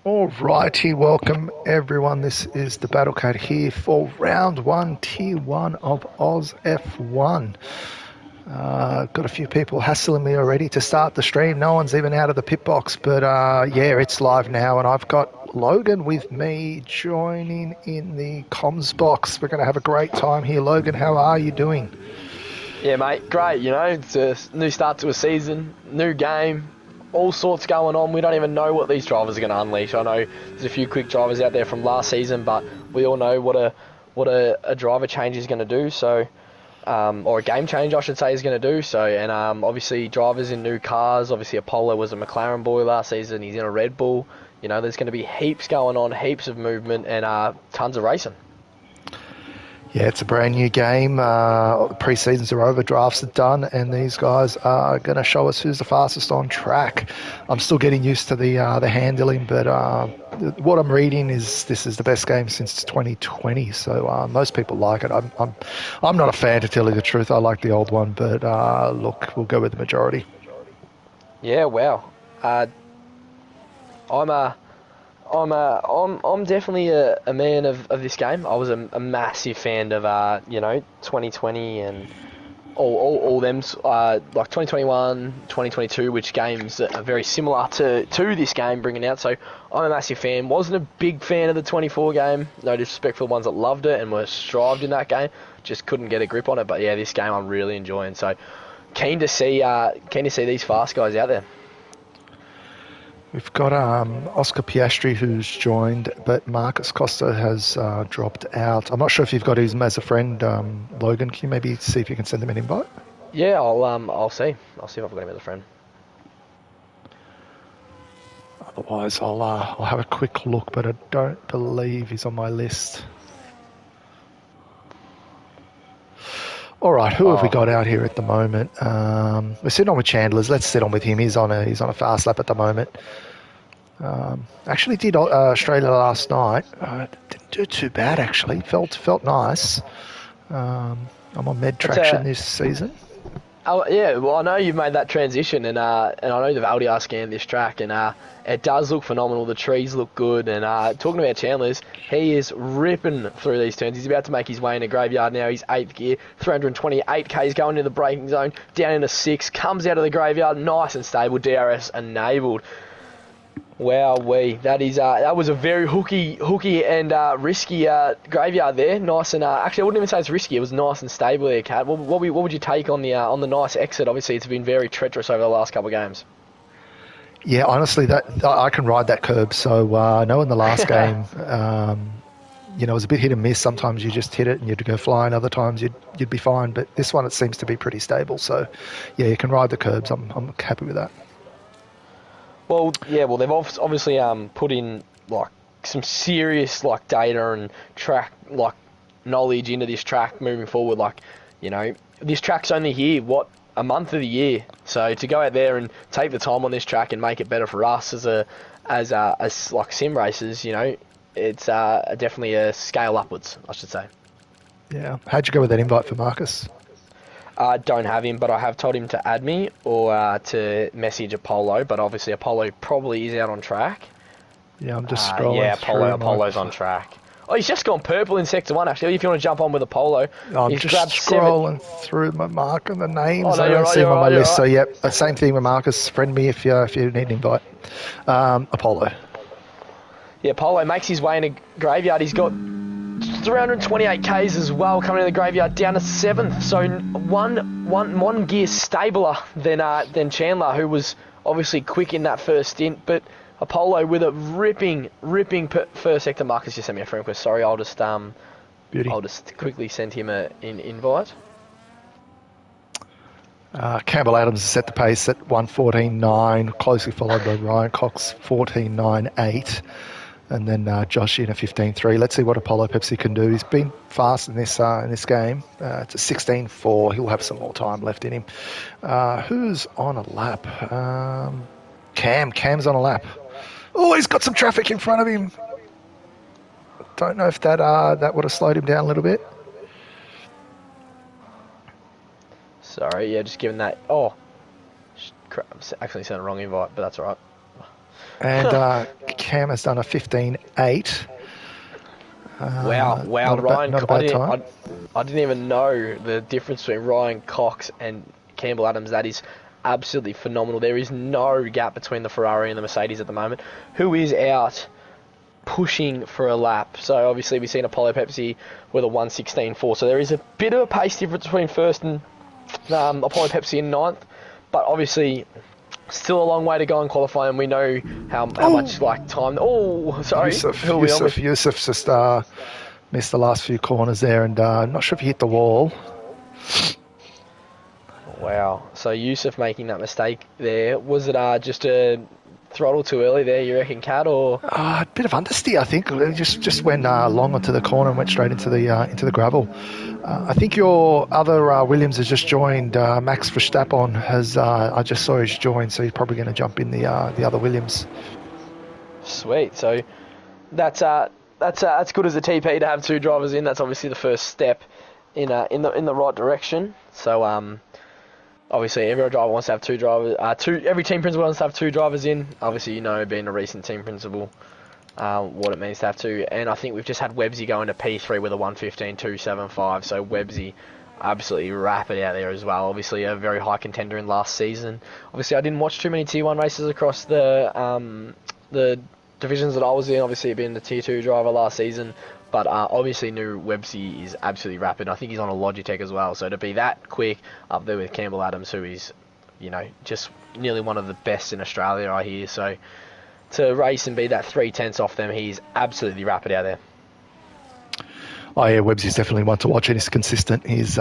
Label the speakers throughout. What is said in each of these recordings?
Speaker 1: Alrighty, welcome everyone. This is the Battlecat here for round one, tier one of Oz F1. Got a few people hassling me already to start the stream. No one's even out of the pit box, but yeah, it's live now, and I've got Logan with me joining in the comms box. We're going to have a great time here. Logan, how are you doing?
Speaker 2: Yeah, mate, great. You know, it's a new start to a season, new game, all sorts going on. We don't even know what these drivers are going to unleash. I know there's a few quick drivers out there from last season, but we all know what a driver change is going to do. So, or a game change, I should say, is going to do. So, and obviously drivers in new cars. Obviously, Apollo was a McLaren boy last season. He's in a Red Bull. You know, there's going to be heaps going on, heaps of movement, and tons of racing.
Speaker 1: Yeah, it's a brand new game. Pre-seasons are over, drafts are done, and these guys are going to show us who's the fastest on track. I'm still getting used to the handling, but what I'm reading is this is the best game since 2020. So most people like it. I'm not a fan, to tell you the truth. I like the old one, but look, we'll go with the majority.
Speaker 2: Yeah, wow. I'm definitely a man of this game. I was a massive fan of 2020 and all them like 2021, 2022, which games are very similar to this game bringing out. So I'm a massive fan. Wasn't a big fan of the 24 game. No disrespect for the ones that loved it and were strived in that game. Just couldn't get a grip on it. But yeah, this game I'm really enjoying. So keen to see these fast guys out there.
Speaker 1: We've got Oscar Piastri who's joined, but Marcus Costa has dropped out. I'm not sure if you've got him as a friend, Logan. Can you maybe see if you can send him an invite?
Speaker 2: Yeah, I'll see. I'll see if I've got him as a friend.
Speaker 1: Otherwise, I'll have a quick look, but I don't believe he's on my list. All right, who have we got out here at the moment? We're sitting on with Chandler's. Let's sit on with him. He's on a fast lap at the moment. Actually did Australia last night. Didn't do too bad actually. Felt nice. I'm on med traction this season.
Speaker 2: Oh yeah, well I know you've made that transition, and I know they've LDR scanned this track, and it does look phenomenal. The trees look good, and talking about Chandler's, he is ripping through these turns. He's about to make his way into graveyard now. He's 8th gear, 328 k's going into the braking zone, down into 6, comes out of the graveyard, nice and stable, DRS enabled. Wowee, that was a very hooky and risky graveyard there. Nice and actually, I wouldn't even say it's risky. It was nice and stable there, Kat. What would you take on the nice exit? Obviously, it's been very treacherous over the last couple of games.
Speaker 1: Yeah, honestly, that I can ride that curb. So I know in the last game, it was a bit hit and miss. Sometimes you just hit it and you'd go flying. Other times you'd be fine. But this one, it seems to be pretty stable. So yeah, you can ride the curbs. I'm happy with that.
Speaker 2: Well, yeah. Well, they've obviously put in like some serious like data and track like knowledge into this track moving forward. Like, this track's only here a month of the year. So to go out there and take the time on this track and make it better for us as like sim racers, it's definitely a scale upwards, I should say.
Speaker 1: Yeah. How'd you go with that invite for Marcus?
Speaker 2: I don't have him, but I have told him to add me or to message Apollo. But obviously Apollo probably is out on track.
Speaker 1: Yeah, I'm just scrolling.
Speaker 2: Yeah, Apollo's on track. Oh, he's just gone purple in Sector 1, actually. If you want to jump on with Apollo.
Speaker 1: I'm just scrolling through my mark and the names. I don't see him on my list. So, yep, same thing with Marcus. Friend me if you need an invite. Apollo.
Speaker 2: Yeah, Apollo makes his way into graveyard. He's got 328 Ks as well coming in the graveyard, down to 7th. So one gear stabler than Chandler, who was obviously quick in that first stint. But Apollo with a ripping first sector. Marcus just sent me a friend request. Sorry, I'll just quickly send him an invite.
Speaker 1: Campbell Adams set the pace at 1:14.9, closely followed by Ryan Cox 14.98, and then Josh in a 15.3. Let's see what Apollo Pepsi can do. He's been fast in this game. It's a 16.4. He'll have some more time left in him. Who's on a lap? Cam's on a lap. Oh, he's got some traffic in front of him. Don't know if that would have slowed him down a little bit.
Speaker 2: Sorry, yeah, just giving that. Oh, crap, I accidentally sent a wrong invite, but that's all right.
Speaker 1: And Cam has done a 15.8.
Speaker 2: Wow, wow,
Speaker 1: Not a bad time.
Speaker 2: I didn't even know the difference between Ryan Cox and Campbell Adams. That is absolutely phenomenal. There is no gap between the Ferrari and the Mercedes at the moment. Who is out pushing for a lap? So obviously we've seen Apollo Pepsi with a 1:16.4. So there is a bit of a pace difference between first and Apollo Pepsi in ninth, but obviously still a long way to go in qualifying. We know how much like time. Oh, sorry.
Speaker 1: Yusuf's just missed the last few corners there, and I'm not sure if he hit the wall.
Speaker 2: Wow. So Yusuf making that mistake there. Was it just a throttle too early there, you reckon, Cat, or?
Speaker 1: A bit of understeer, I think. It just went long onto the corner and went straight into the gravel. I think your other Williams has just joined. Max Verstappen has. I just saw he's joined, so he's probably going to jump in the other Williams.
Speaker 2: Sweet. So that's good as a TP to have two drivers in. That's obviously the first step in the right direction. So obviously, every driver wants to have two drivers. Every team principal wants to have two drivers in. Obviously, being a recent team principal, what it means to have two. And I think we've just had Webbsy go into P3 with a 1:15.275. So Webbsy, absolutely rapid out there as well. Obviously, a very high contender in last season. Obviously, I didn't watch too many T1 races across the divisions that I was in. Obviously, being the Tier 2 driver last season. But obviously, new Webbsy is absolutely rapid. I think he's on a Logitech as well. So to be that quick up there with Campbell Adams, who is, just nearly one of the best in Australia, I hear. So to race and be that 3/10 off them, he's absolutely rapid out there.
Speaker 1: Oh yeah, Webbsy's definitely one to watch, and he's consistent. He's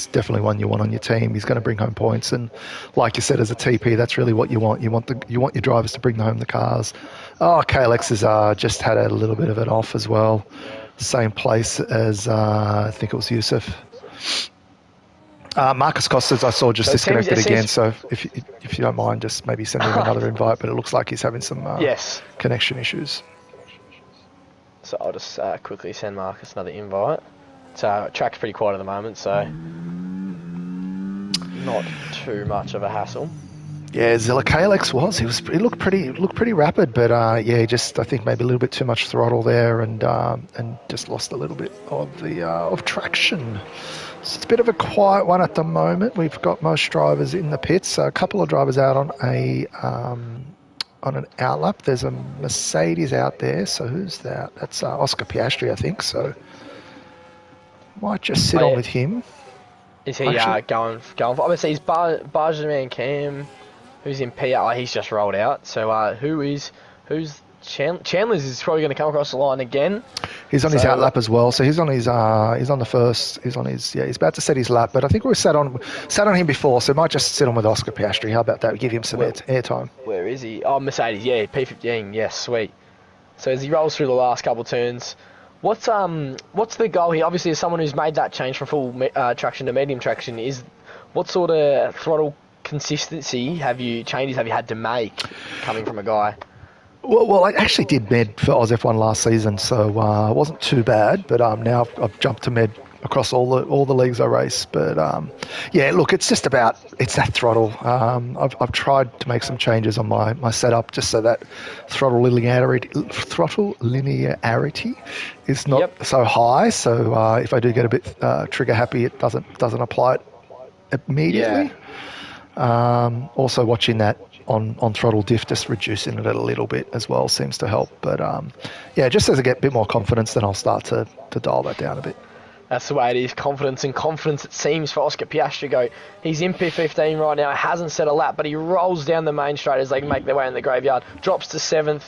Speaker 1: definitely one you want on your team. He's going to bring home points, and like you said, as a TP, that's really what you want. You want your drivers to bring home the cars. Oh, KLX has just had a little bit of it off as well. Same place as I think it was Yusuf. Marcus Costas I saw just disconnected again. So if you don't mind, just maybe send him another invite. But it looks like he's having some connection issues.
Speaker 2: So I'll just quickly send Marcus another invite. So track's pretty quiet at the moment, so not too much of a hassle.
Speaker 1: Yeah, Zilla KLX he looked pretty rapid, but I think maybe a little bit too much throttle there, and just lost a little bit of traction. So it's a bit of a quiet one at the moment. We've got most drivers in the pits, so a couple of drivers out on an outlap. There's a Mercedes out there, so who's that? That's Oscar Piastri, I think. So might just sit on with him.
Speaker 2: Is he going for? Obviously, he's Benjamin Cam, who's in PR. He's just rolled out. So who's Chandler's is probably going to come across the line again.
Speaker 1: He's on his outlap as well. So he's on his he's about to set his lap. But I think we sat on him before, so might just sit on with Oscar Piastri. How about that? Give him some airtime.
Speaker 2: Where is he? Oh, Mercedes. Yeah, P15. Yes, sweet. So as he rolls through the last couple turns. What's the goal here? Obviously, as someone who's made that change from full traction to medium traction, what sort of throttle consistency have you had to make coming from a guy?
Speaker 1: Well, I actually did med for AUSF1 last season, so it wasn't too bad. But now I've jumped to med across all the leagues I race. But look, it's that throttle. I've tried to make some changes on my setup just so that throttle linearity is not so high. So if I do get a bit trigger happy, it doesn't apply it immediately. Yeah. Also watching that on throttle diff, just reducing it a little bit as well seems to help. But just as I get a bit more confidence, then I'll start to dial that down a bit.
Speaker 2: That's the way it is. Confidence it seems for Oscar Piastri. He's in P15 right now. Hasn't set a lap, but he rolls down the main straight as they make their way in the graveyard. Drops to 7th.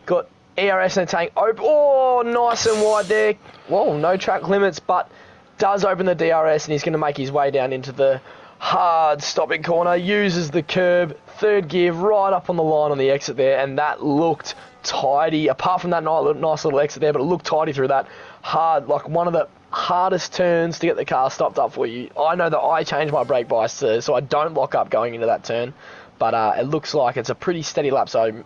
Speaker 2: Got ERS in the tank. Oh, nice and wide there. Whoa, no track limits, but does open the DRS, and he's going to make his way down into the hard stopping corner. Uses the curb. Third gear right up on the line on the exit there, and that looked tidy. Apart from that nice little exit there, but it looked tidy through that hard, like one of the hardest turns to get the car stopped up for you. I know that I changed my brake bias so I don't lock up going into that turn, but it looks like it's a pretty steady lap, so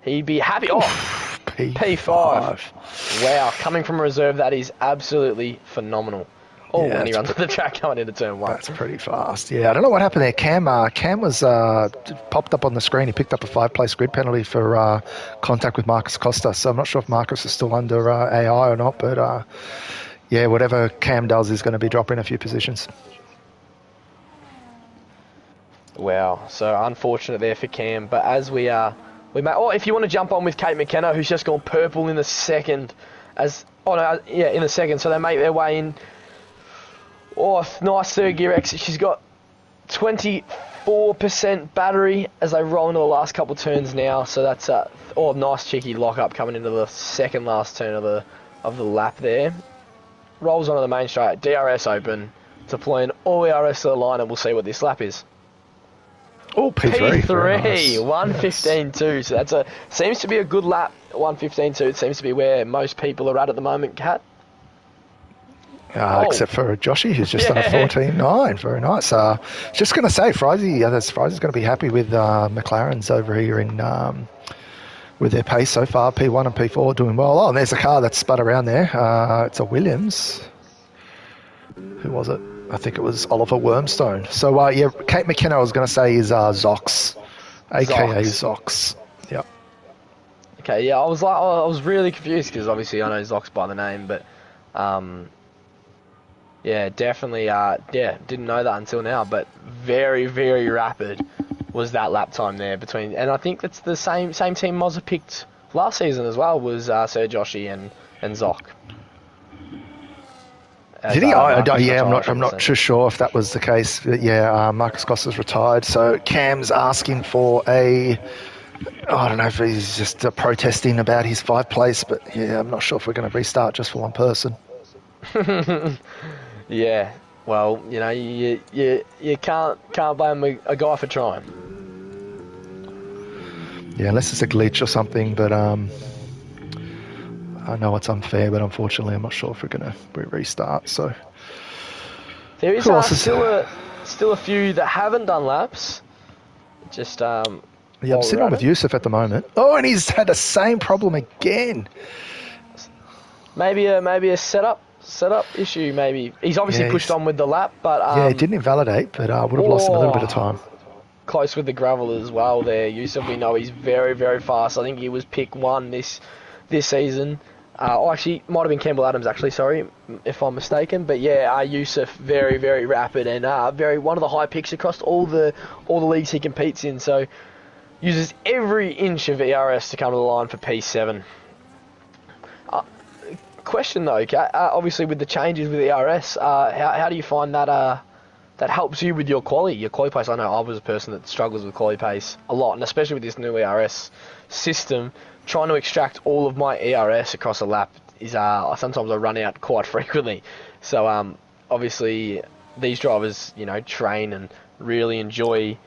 Speaker 2: he'd be happy.
Speaker 1: P5.
Speaker 2: Wow, coming from reserve, that is absolutely phenomenal. Oh,
Speaker 1: Yeah,
Speaker 2: and he runs the track going into turn 1.
Speaker 1: that's pretty fast. Yeah, I don't know what happened there. Cam was popped up on the screen. He picked up a 5-place grid penalty for contact with Marcus Costa. So I'm not sure if Marcus is still under AI or not, but yeah, whatever Cam does is going to be dropping a few positions.
Speaker 2: Wow, so unfortunate there for Cam. But as we may. Oh, if you want to jump on with Kate McKenna, who's just gone purple in the second, in the second. So they make their way in. Oh, nice third gear exit. She's got 24% battery as they roll into the last couple turns now. So that's nice cheeky lock up coming into the second last turn of the lap there. Rolls onto the main straight. DRS open, deploying all ERS to the line, and we'll see what this lap is.
Speaker 1: Oh, P3.
Speaker 2: P3, 1:15.2. So that's seems to be a good lap. 1:15.2. It seems to be where most people are at the moment, Kat.
Speaker 1: Except for Joshy, who's just done a 14.9. Very nice. Just going to say, Frizey's going to be happy with McLaren's over here in with their pace so far. P1 and P4 doing well. Oh, and there's a car that's spun around there. It's a Williams. Who was it? I think it was Oliver Wormstone. So, yeah, Kate McKenna, I was going to say, is Zox, a.k.a. Zox. Yep.
Speaker 2: Okay, yeah, I was really confused because obviously I know Zox by the name, but yeah, definitely, didn't know that until now, but very, very rapid was that lap time there between, and I think that's the same team Mozza picked last season as well, was Sir Joshy and Zoc.
Speaker 1: Did he? I'm not too sure if that was the case. But yeah, Marcus Costa's retired, so Cam's asking for I don't know if he's just protesting about his 5th place, but yeah, I'm not sure if we're going to restart just for one person.
Speaker 2: Yeah, well, you know, you can't blame a guy for trying.
Speaker 1: Yeah, unless it's a glitch or something, but I know it's unfair, but unfortunately I'm not sure if we're going to restart. So
Speaker 2: there is still a few that haven't done laps. Just yeah,
Speaker 1: I'm sitting on with AUSF at the moment. Oh, and he's had the same problem again.
Speaker 2: Maybe a setup issue. Maybe he's obviously pushed on with the lap, but
Speaker 1: yeah, it didn't invalidate, but would have lost him a little bit of time.
Speaker 2: Close with the gravel as well there. AUSF, we know he's very, very fast. I think he was pick 1 this season. Actually, might have been Campbell Adams, actually, sorry, if I'm mistaken. But yeah, AUSF, very, very rapid and one of the high picks across all the leagues he competes in. So uses every inch of ERS to come to the line for P7. Question though, obviously with the changes with ERS, how do you find that that helps you with your quali pace? I know I was a person that struggles with quali pace a lot, and especially with this new ERS system, trying to extract all of my ERS across a lap is sometimes I run out quite frequently. So obviously these drivers, you know, train and really enjoy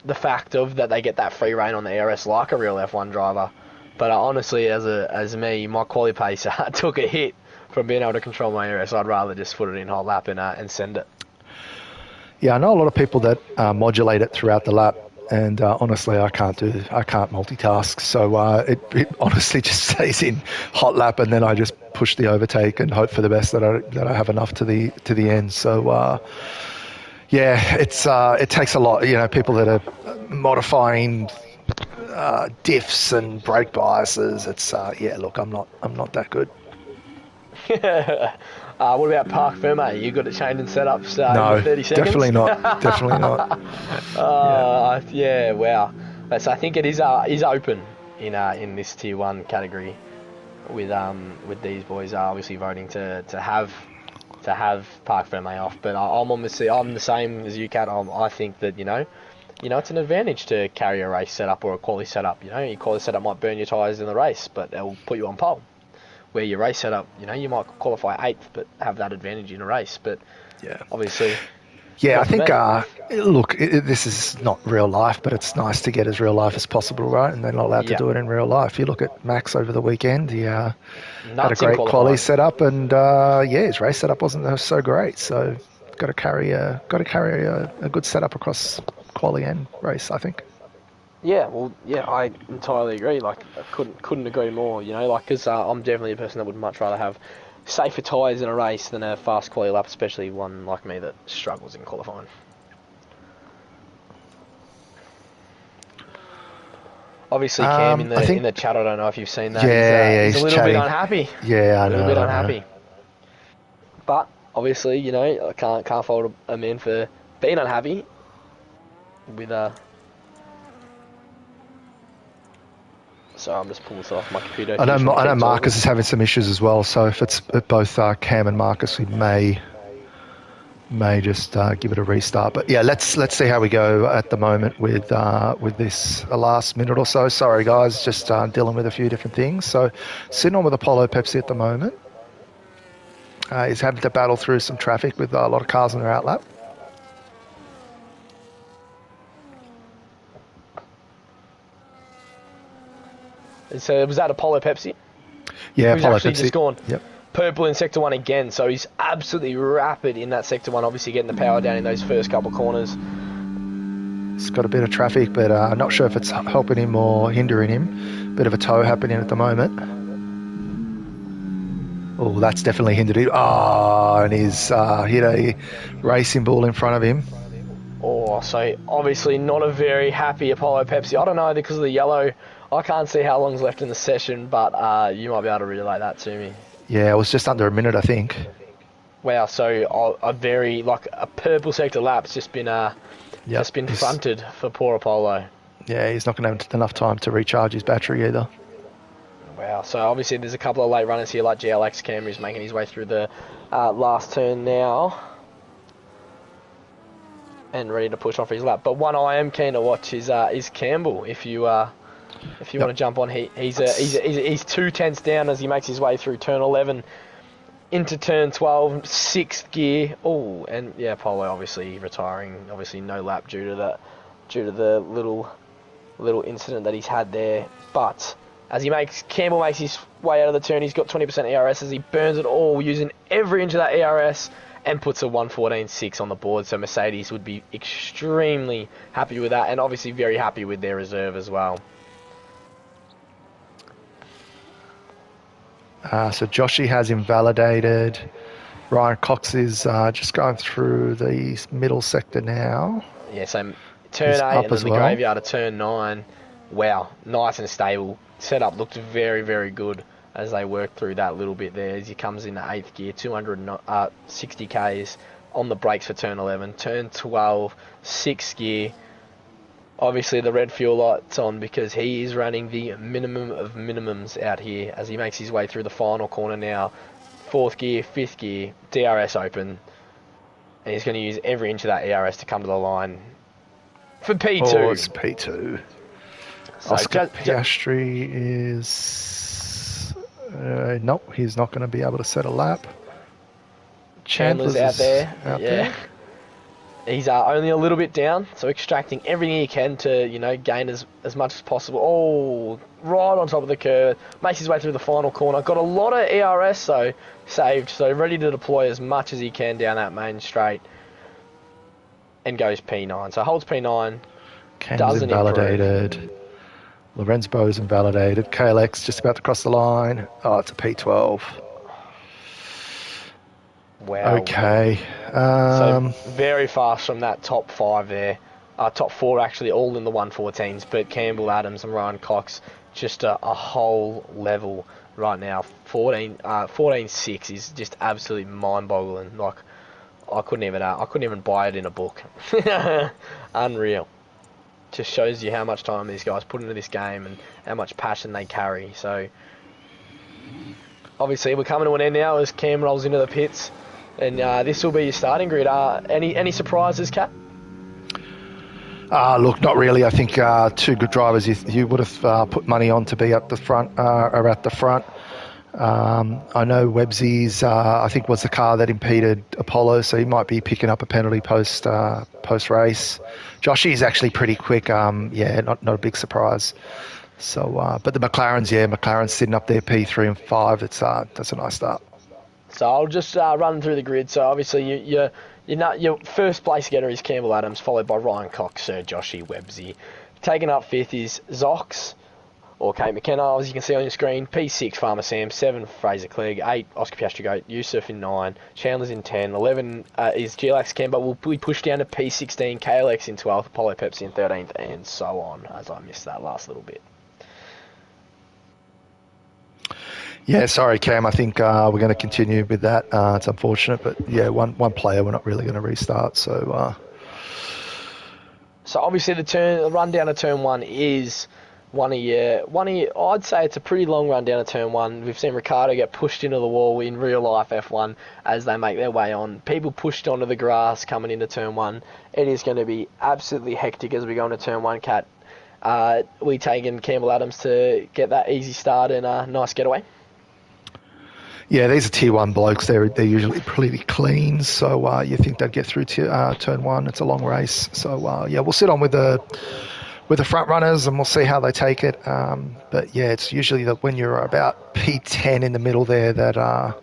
Speaker 2: the fact of that they get that free rein on the ERS like a real F1 driver. But honestly, as me, my quali pace took a hit from being able to control my ERS. I'd rather just put it in hot lap and send it.
Speaker 1: Yeah, I know a lot of people that modulate it throughout the lap, and honestly, I can't multitask. So it honestly just stays in hot lap, and then I just push the overtake and hope for the best that I have enough to the end. So yeah, it takes a lot. You know, people that are modifying diffs and brake biases. It's look, I'm not that good.
Speaker 2: What about Park Ferme? You good at changing setups in 30 seconds?
Speaker 1: Definitely not. Definitely not.
Speaker 2: Yeah, wow. So I think it is open in this tier 1 category with these boys obviously voting to have Park Ferme off. But I'm the same as you, Kat. I think that you know it's an advantage to carry a race setup or a quali setup. You know, your quali setup might burn your tyres in the race, but it'll put you on pole. Where your race setup, you know, you might qualify 8th, but have that advantage in a race. But
Speaker 1: yeah,
Speaker 2: obviously,
Speaker 1: yeah, I think look, this is not real life, but it's nice to get as real life as possible, right? And they're not allowed to do it in real life. You look at Max over the weekend; he had a great quali setup, and his race setup wasn't so great. So, got to carry a good setup across quali and race, I think.
Speaker 2: Yeah, well, yeah, I entirely agree. Like, I couldn't agree more. You know, like, because I'm definitely a person that would much rather have safer tyres in a race than a fast quality lap, especially one like me that struggles in qualifying. Obviously, Cam in the chat, I don't know if you've seen that.
Speaker 1: Yeah,
Speaker 2: he's a little
Speaker 1: chatting.
Speaker 2: bit unhappy.
Speaker 1: Yeah, I know.
Speaker 2: A little bit unhappy. But obviously, you know, I can't fault a man for being unhappy with So I'm just pulling this off my computer.
Speaker 1: I know Marcus is having some issues as well. So if it's both Cam and Marcus, we may just give it a restart. But yeah, let's see how we go at the moment with this last minute or so. Sorry guys, just dealing with a few different things. So sitting on with Apollo Pepsi at the moment. He's having to battle through some traffic with a lot of cars on their outlap.
Speaker 2: So was that Apollo Pepsi?
Speaker 1: Yeah,
Speaker 2: Who's
Speaker 1: Apollo
Speaker 2: actually
Speaker 1: Pepsi.
Speaker 2: Just gone
Speaker 1: Yep.
Speaker 2: purple in Sector 1 again, so he's absolutely rapid in that Sector 1, obviously getting the power down in those first couple corners.
Speaker 1: He's got a bit of traffic, but I'm not sure if it's helping him or hindering him. Bit of a tow happening at the moment. Oh, that's definitely hindered him. Oh, and he's hit a racing ball in front of him.
Speaker 2: Oh, so obviously not a very happy Apollo Pepsi. I don't know, because of the yellow, I can't see how long's left in the session, but you might be able to relay that to me.
Speaker 1: Yeah, it was just under a minute, I think.
Speaker 2: Wow, so a purple sector lap's just been fronted for poor Apollo.
Speaker 1: Yeah, he's not going to have enough time to recharge his battery either.
Speaker 2: Wow, so obviously there's a couple of late runners here, like GLX Camry's making his way through the last turn now. And ready to push off his lap. But one I am keen to watch is Campbell. If you want to jump on, he's 2/10 down as he makes his way through turn 11 into turn 12, 6th gear. Oh, and yeah, Polo obviously retiring. Obviously no lap due to the little incident that he's had there. But as Campbell makes his way out of the turn, he's got 20% ERS as he burns it all, using every inch of that ERS. And puts a 1:14.6 on the board, so Mercedes would be extremely happy with that, and obviously very happy with their reserve as well.
Speaker 1: So Joshy has invalidated. Ryan Cox is just going through the middle sector now.
Speaker 2: Yeah, so turn 8 and then the graveyard of turn 9. Wow, nice and stable. Setup looked very, very good as they work through that little bit there as he comes in the 8th gear, 260 Ks on the brakes for turn 11. Turn 12, 6th gear. Obviously the red fuel light's on because he is running the minimum of minimums out here as he makes his way through the final corner now. 4th gear, 5th gear, DRS open. And he's going to use every inch of that ERS to come to the line for P2.
Speaker 1: Oh, it's P2. So Oscar Piastri is... nope, he's not going to be able to set a lap.
Speaker 2: Chandler's out there. He's only a little bit down, so extracting everything he can to, gain as much as possible. Oh, right on top of the curve. Makes his way through the final corner. Got a lot of ERS, though, saved, so ready to deploy as much as he can down that main straight. And goes P9. So holds P9.
Speaker 1: Cam's invalidated. Improve. Lorenz Bo's invalidated. KLX just about to cross the line. Oh, it's a P12.
Speaker 2: Wow.
Speaker 1: Okay.
Speaker 2: So very fast from that top 5 there. Top 4 actually, all in the 114s. But Campbell, Adams and Ryan Cox just a whole level right now. 14.6 is just absolutely mind-boggling. Like I couldn't even buy it in a book. Unreal. Just shows you how much time these guys put into this game and how much passion they carry. So obviously we're coming to an end now as Cam rolls into the pits, and this will be your starting grid. Any surprises, Kat?
Speaker 1: Look, not really. I think 2 good drivers you would have put money on to be at the front are at the front. I know Websy's, I think, was the car that impeded Apollo, so he might be picking up a penalty post race. Joshy is actually pretty quick. Not a big surprise. So, but the McLaren's sitting up there P3 and 5. That's a nice start.
Speaker 2: So I'll just run through the grid. So obviously your first place getter is Campbell Adams, followed by Ryan Cox, Sir Joshy, Websy. Taking up 5th is Zox. or Kate McKenna, as you can see on your screen. P6, Farmer Sam. 7, Fraser Clegg. 8, Oscar Piastri Goat. Yusuf in 9. Chandler's in 10. 11 is GLX Kemba. Will be pushed down to P16. KLX in 12th. Apollo Pepsi in 13th, and so on, as I missed that last little bit.
Speaker 1: Yeah, sorry, Cam. I think we're going to continue with that. It's unfortunate, but yeah, one player we're not really going to restart. So
Speaker 2: obviously the rundown of turn 1 is one a year. I'd say it's a pretty long rundown of turn 1. We've seen Ricardo get pushed into the wall in real life F1 as they make their way on. People pushed onto the grass coming into turn 1. It is going to be absolutely hectic as we go into turn 1, Cat. We taking Campbell Adams to get that easy start and a nice getaway.
Speaker 1: Yeah, these are tier 1 blokes. They're usually pretty clean, so you think they'd get through to turn 1. It's a long race, so yeah, we'll sit on with the front runners and we'll see how they take it. But yeah, it's usually that when you're about P10 in the middle there that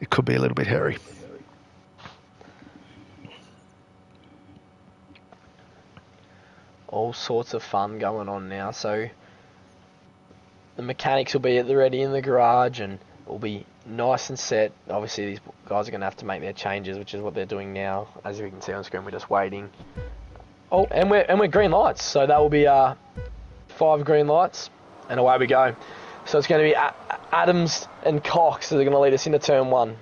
Speaker 1: it could be a little bit hairy.
Speaker 2: All sorts of fun going on now, so the mechanics will be at the ready in the garage and will be nice and set. Obviously, these guys are going to have to make their changes, which is what they're doing now. As you can see on screen, we're just waiting. Oh, and we're green lights, so that will be 5 green lights, and away we go. So it's going to be Adams and Cox that are going to lead us into turn 1.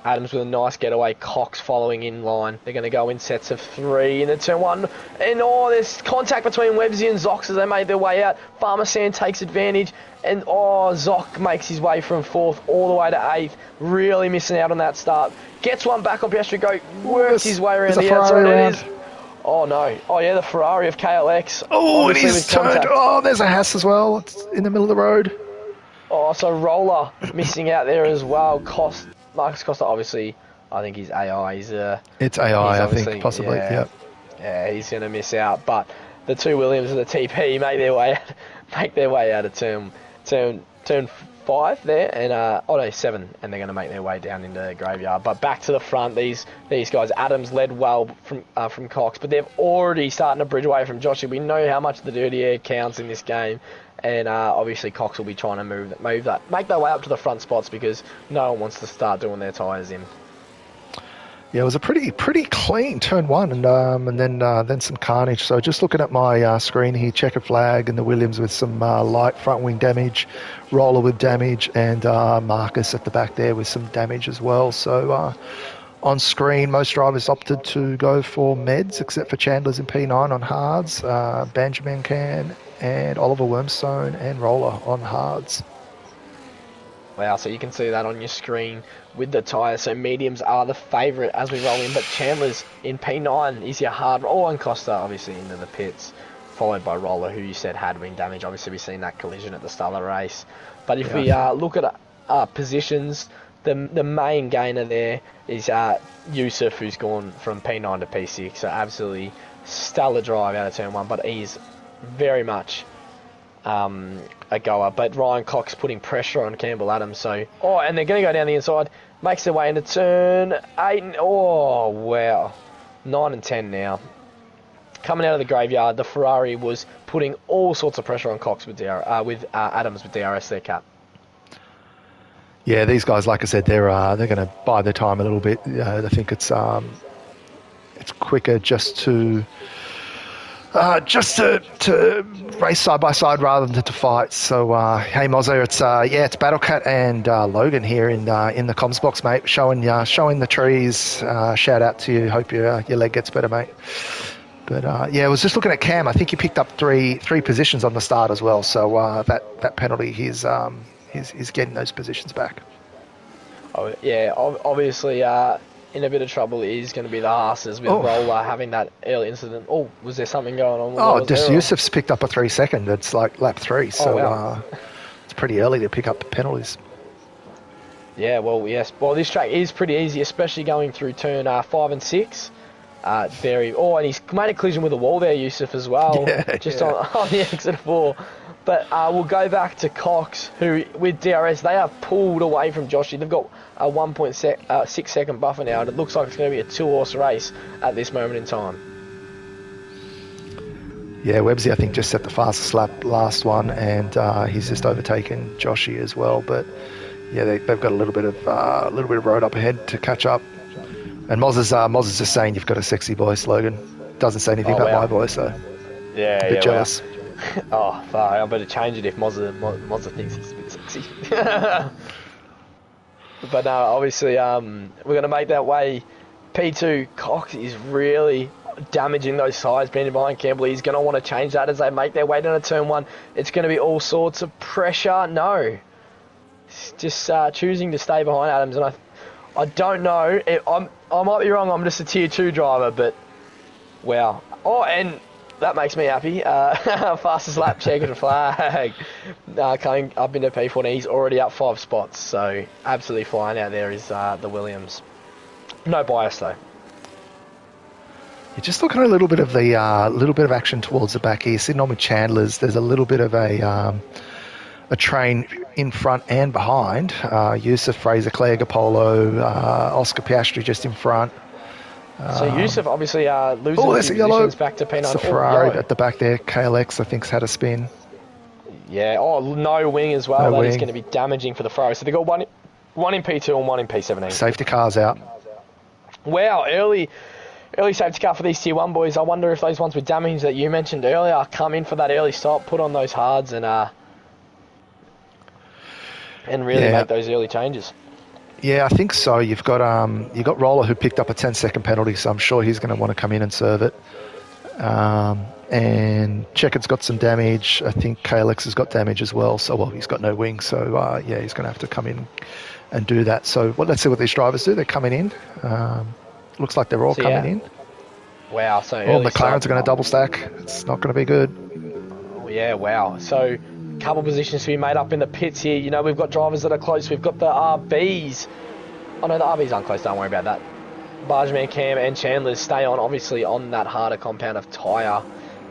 Speaker 2: Adams with a nice getaway, Cox following in line. They're going to go in sets of 3 into turn 1. And there's contact between Websy and Zox as they made their way out. Farmer Sand takes advantage. And Zoc makes his way from 4th all the way to 8th. Really missing out on that start. Gets one back on Piastri Goat. Works his way around the outside. Oh no. Oh yeah, the Ferrari of KLX.
Speaker 1: Oh, it is turned. Oh, there's a Haas as well. It's in the middle of the road.
Speaker 2: Oh, so Roller missing out there as well. Marcus Costa, obviously, I think he's AI.
Speaker 1: It's AI, I think, possibly.
Speaker 2: Yeah, he's going to miss out. But the 2 Williams and the TP make their way out of turn 5 there, and 7, and they're going to make their way down into the graveyard. But back to the front, these guys. Adams led well from Cox, but they've already starting to bridge away from Joshua. We know how much the dirty air counts in this game. And obviously Cox will be trying to make their way up to the front spots because no one wants to start doing their tyres in.
Speaker 1: Yeah, it was a pretty clean turn 1, and then some carnage. So just looking at my screen here, checkered flag and the Williams with some light front wing damage, Roller with damage, and Marcus at the back there with some damage as well. So on screen, most drivers opted to go for meds, except for Chandler's in P9 on hards, Benjamin Can, and Oliver Wormstone and Roller on hards.
Speaker 2: Wow, so you can see that on your screen with the tyres. So mediums are the favourite as we roll in, but Chandler's in P9 is your hard. Oh, and Costa obviously into the pits, followed by Roller, who you said had wing damage. Obviously, we've seen that collision at the start of the race. But if we look at positions, the main gainer there is Yusuf, who's gone from P9 to P6. So absolutely stellar drive out of turn 1, but he's very much a goer. But Ryan Cox putting pressure on Campbell Adams. So and they're going to go down the inside, makes their way into turn 8. Wow, 9 and 10 now. Coming out of the graveyard, the Ferrari was putting all sorts of pressure on Cox with Adams with DRS there, Cap.
Speaker 1: Yeah, these guys, like I said, they're going to buy their time a little bit. I think it's quicker just to race side by side rather than to fight. So hey Mozza, it's Battlecat and Logan here in the comms box, mate, showing the trees. Shout out to you. Hope your leg gets better, mate. But I was just looking at Cam. I think he picked up three positions on the start as well. So that penalty, he's getting those positions back.
Speaker 2: Oh yeah, obviously. In a bit of trouble is going to be the Haas's with Roller having that early incident. Oh, was there something going on?
Speaker 1: Yusuf's picked up a 3 second. It's like lap 3, so
Speaker 2: wow.
Speaker 1: It's pretty early to pick up penalties.
Speaker 2: Yeah, well, yes. Well, this track is pretty easy, especially going through turn 5 and 6. And he's made a collision with the wall there, Yusuf, as well. On the exit 4. But we'll go back to Cox, who, with DRS, they are pulled away from Joshy. They've got a 1.6 second buffer now, and it looks like it's going to be a 2-horse race at this moment in time.
Speaker 1: Yeah, Webbsy, I think, just set the fastest lap last one, and he's just overtaken Joshy as well. But yeah, they've got a little bit of road up ahead to catch up. And Moz is just saying you've got a sexy voice, Logan. Doesn't say anything about my voice, so
Speaker 2: Yeah,
Speaker 1: a bit jealous.
Speaker 2: Wow. Oh, fuck, I better change it if Mozza thinks it's a bit sexy. But no, obviously, we're going to make that way. P2, Cox is really damaging those sides, being behind Campbell. He's going to want to change that as they make their way down to turn one. It's going to be all sorts of pressure. No. It's just choosing to stay behind Adams. And I don't know. I might be wrong. I'm just a tier 2 driver, but wow. Oh, and that makes me happy. Fastest lap, checkered flag. Coming up into P14, he's already up 5 spots, so absolutely flying out there is the Williams. No bias though.
Speaker 1: You're just looking at a little bit of action towards the back here. Sitting on with Chandler's, there's a little bit of a train in front and behind. Yusuf, Fraser, Claire, Gapolo, Oscar Piastri just in front.
Speaker 2: So Yusuf obviously losing a few positions back to P9.
Speaker 1: It's the Ferrari at the back there. KLX, I think, has had a spin.
Speaker 2: Yeah, no wing as well.
Speaker 1: No
Speaker 2: that
Speaker 1: wing.
Speaker 2: Is going to be damaging for the Ferrari. So they've got one in P2 and one in P17.
Speaker 1: Safety car's out.
Speaker 2: Wow, early safety car for these Tier 1 boys. I wonder if those ones with damage that you mentioned earlier come in for that early stop, put on those hards and really make those early changes.
Speaker 1: Yeah, I think so. You've got Roller, who picked up a 10-second penalty, so I'm sure he's going to want to come in and serve it. And Checkered's got some damage. I think KLX has got damage as well. So, he's got no wing, so he's going to have to come in and do that. So, let's see what these drivers do. They're coming in. Looks like they're all coming in.
Speaker 2: Wow. So
Speaker 1: McLaren's are going to double stack. It's not going to be good.
Speaker 2: Oh, yeah. Wow. So, couple positions to be made up in the pits here. You know, we've got drivers that are close. We've got the RBs. Oh no, the RBs aren't close. Don't worry about that. Bargeman, Cam, and Chandler stay on, obviously, on that harder compound of tyre.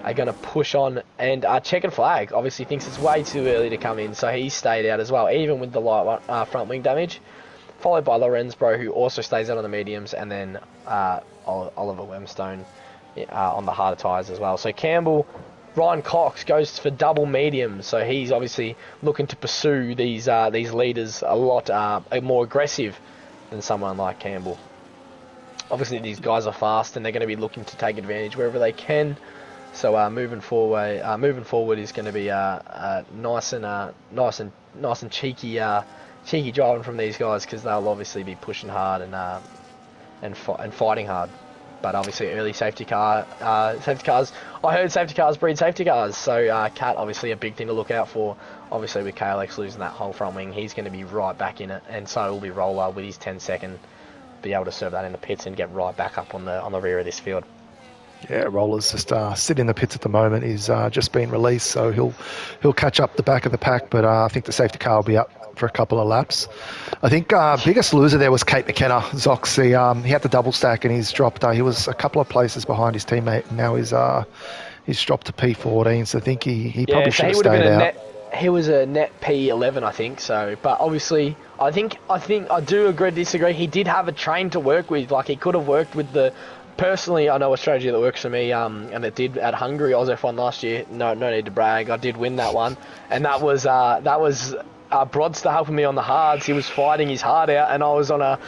Speaker 2: Are going to push on, and Checkered Flag obviously thinks it's way too early to come in, so he stayed out as well, even with the light front wing damage. Followed by Lorenz Bro, who also stays out on the mediums, and then Oliver Wemstone on the harder tyres as well. So Campbell, Ryan Cox goes for double medium, so he's obviously looking to pursue these leaders a lot more aggressive than someone like Campbell. Obviously, these guys are fast, and they're going to be looking to take advantage wherever they can. So moving forward is going to be nice and cheeky driving from these guys, because they'll obviously be pushing hard and fighting hard. But obviously, early safety cars. I heard safety cars breed safety cars. So Cat, obviously, a big thing to look out for. Obviously, with KLX losing that whole front wing, he's going to be right back in it, and so will be Roller with his 10-second, be able to serve that in the pits and get right back up on the rear of this field.
Speaker 1: Yeah, Roller's just sitting in the pits at the moment. He's just been released, so he'll catch up the back of the pack. But I think the safety car will be up for a couple of laps. I think biggest loser there was Kate McKenna. Zox, he had the double stack and he's dropped. He was a couple of places behind his teammate, and now he's dropped to P14. So I think he probably should have stayed out.
Speaker 2: He was a net P11, I think. So, but obviously, I think I do agree, disagree. He did have a train to work with. Like, he could have worked with the. Personally, I know a strategy that works for me, and it did at Hungary AUSF1 last year. No need to brag. I did win that one, and that was Broadster helping me on the hards. He was fighting his heart out, and I was on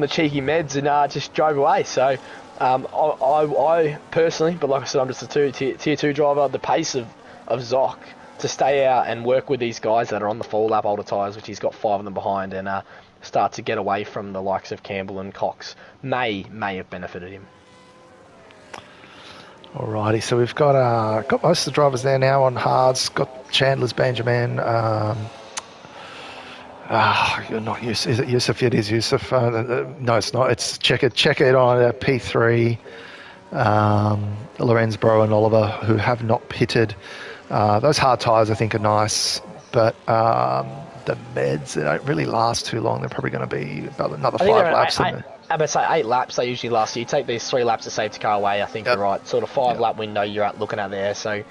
Speaker 2: the cheeky meds and just drove away. So I personally, but like I said, I'm just a tier 2 driver. The pace of Zoc to stay out and work with these guys that are on the 4-lap older tyres, which he's got 5 of them behind, and start to get away from the likes of Campbell and Cox may have benefited him.
Speaker 1: Alrighty, so we've got most of the drivers there now on hards. Got Chandler's Benjamin. You're not Yusuf. Is it Yusuf? It is Yusuf. No, it's not. It's check it on P3. Lorenz Bro and Oliver, who have not pitted. Those hard tyres, I think, are nice, but the meds, they don't really last too long. They're probably going to be about another 5 laps.
Speaker 2: I would say 8 laps they usually last. So you take these 3 laps of safety car away, I think you're right. Sort of 5-lap window you're looking at there. So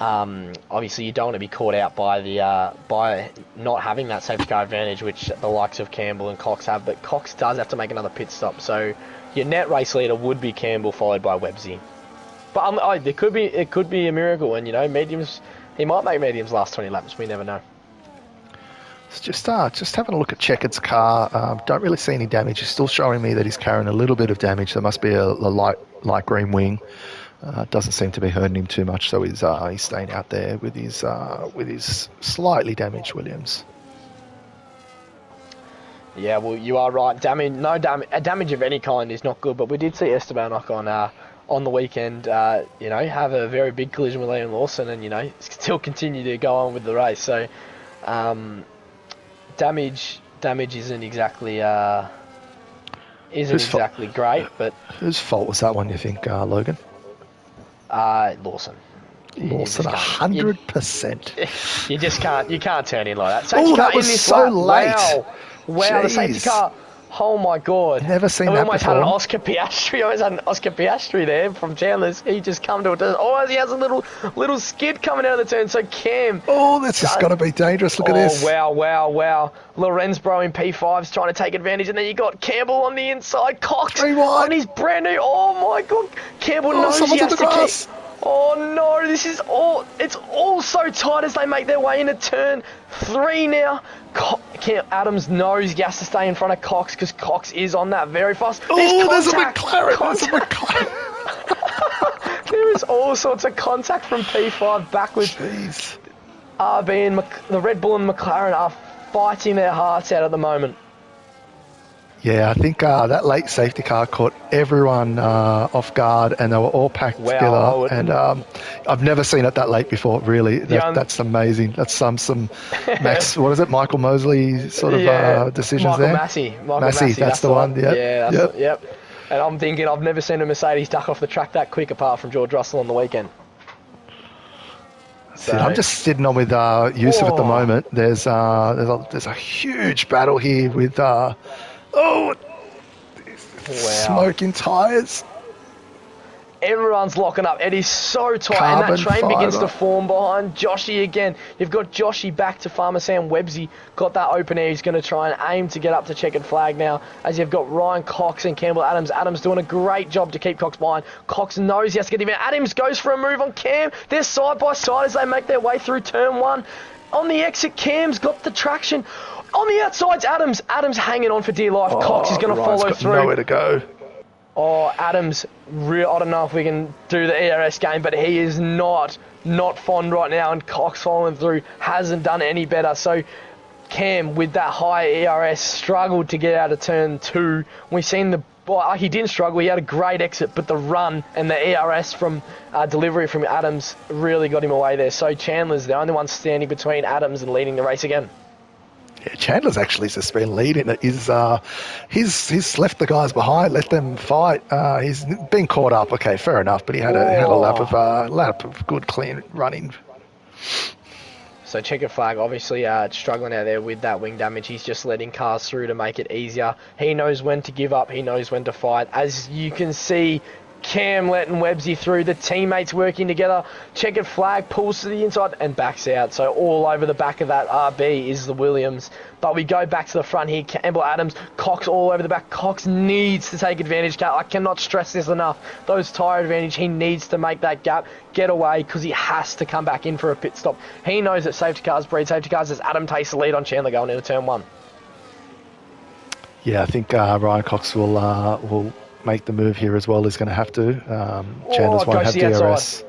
Speaker 2: obviously you don't want to be caught out by not having that safety car advantage, which the likes of Campbell and Cox have. But Cox does have to make another pit stop. So your net race leader would be Campbell, followed by Websy. But it could be a miracle, and mediums. He might make mediums last 20 laps. We never know.
Speaker 1: It's just having a look at Checkered's car. Don't really see any damage. He's still showing me that he's carrying a little bit of damage. There must be a light green wing. Doesn't seem to be hurting him too much, so he's staying out there with his slightly damaged Williams.
Speaker 2: Yeah, well, you are right. Damage of any kind is not good. But we did see Esteban Ocon on the weekend, have a very big collision with Liam Lawson, and still continue to go on with the race. So, damage isn't exactly great. But
Speaker 1: whose fault was that one? You think, Logan?
Speaker 2: Lawson.
Speaker 1: Lawson, 100%.
Speaker 2: You can't turn in like that.
Speaker 1: That was so late.
Speaker 2: Wow, the safety car. Oh my God!
Speaker 1: Never seen that before.
Speaker 2: We almost had an Oscar Piastri there from Chandler's. He just come to it. Oh, he has a little skid coming out of the turn. So Cam.
Speaker 1: Oh, this is going to be dangerous. Look at this.
Speaker 2: Wow. Lorenzbro in P5's trying to take advantage, and then you got Campbell on the inside. Cox on his brand new. Oh my God! Campbell knows he has to keep. Oh no, it's all so tight as they make their way into turn 3 now. Adams knows he has to stay in front of Cox because Cox is on that very fast.
Speaker 1: There's a McLaren.
Speaker 2: There is all sorts of contact from P5 backwards.
Speaker 1: Jeez.
Speaker 2: RB and the Red Bull and McLaren are fighting their hearts out at the moment.
Speaker 1: Yeah, I think that late safety car caught everyone off guard, and they were all packed together. And I've never seen it that late before. Really, that's amazing. That's some Max. What is it? Michael Mosley sort of decisions
Speaker 2: Michael
Speaker 1: there.
Speaker 2: Massey,
Speaker 1: that's the one. Yep.
Speaker 2: Yep. And I'm thinking I've never seen a Mercedes duck off the track that quick, apart from George Russell on the weekend.
Speaker 1: So, I'm just sitting on with Yusuf at the moment. There's a huge battle here with. Smoking tyres.
Speaker 2: Everyone's locking up. It is so tight, and that train begins to form behind Joshy again. You've got Joshy back to Farmer Sam Websey. Got that open air. He's going to try and aim to get up to checkered flag now, as you've got Ryan Cox and Campbell Adams. Adams doing a great job to keep Cox behind. Cox knows he has to get him in. Adams goes for a move on Cam. They're side by side as they make their way through turn 1. On the exit, Cam's got the traction. On the outside's Adams. Adams hanging on for dear life. Cox is going to follow through.
Speaker 1: Nowhere to go.
Speaker 2: Adams, I don't know if we can do the ERS game, but he is not fond right now, and Cox following through hasn't done any better. So Cam, with that high ERS, struggled to get out of turn 2. We've seen he didn't struggle. He had a great exit, but the run and the ERS from delivery from Adams really got him away there. So Chandler's the only one standing between Adams and leading the race again.
Speaker 1: Yeah, Chandler's actually just been leading it. He's left the guys behind, let them fight. He's been caught up. Okay, fair enough, but he had a lap of good, clean running.
Speaker 2: So checkered flag, obviously struggling out there with that wing damage. He's just letting cars through to make it easier. He knows when to give up. He knows when to fight. As you can see, Cam letting Websey through, the teammates working together. Checkered flag pulls to the inside and backs out. So all over the back of that RB is the Williams. But we go back to the front here. Campbell Adams, Cox all over the back. Cox needs to take advantage. I cannot stress this enough. Those tyre advantage, he needs to make that gap, get away, because he has to come back in for a pit stop. He knows that safety cars breed safety cars as Adam takes the lead on Chandler going into turn 1.
Speaker 1: Yeah, I think Ryan Cox will make the move here as well. He's going to have to. Chandler's won't have DRS.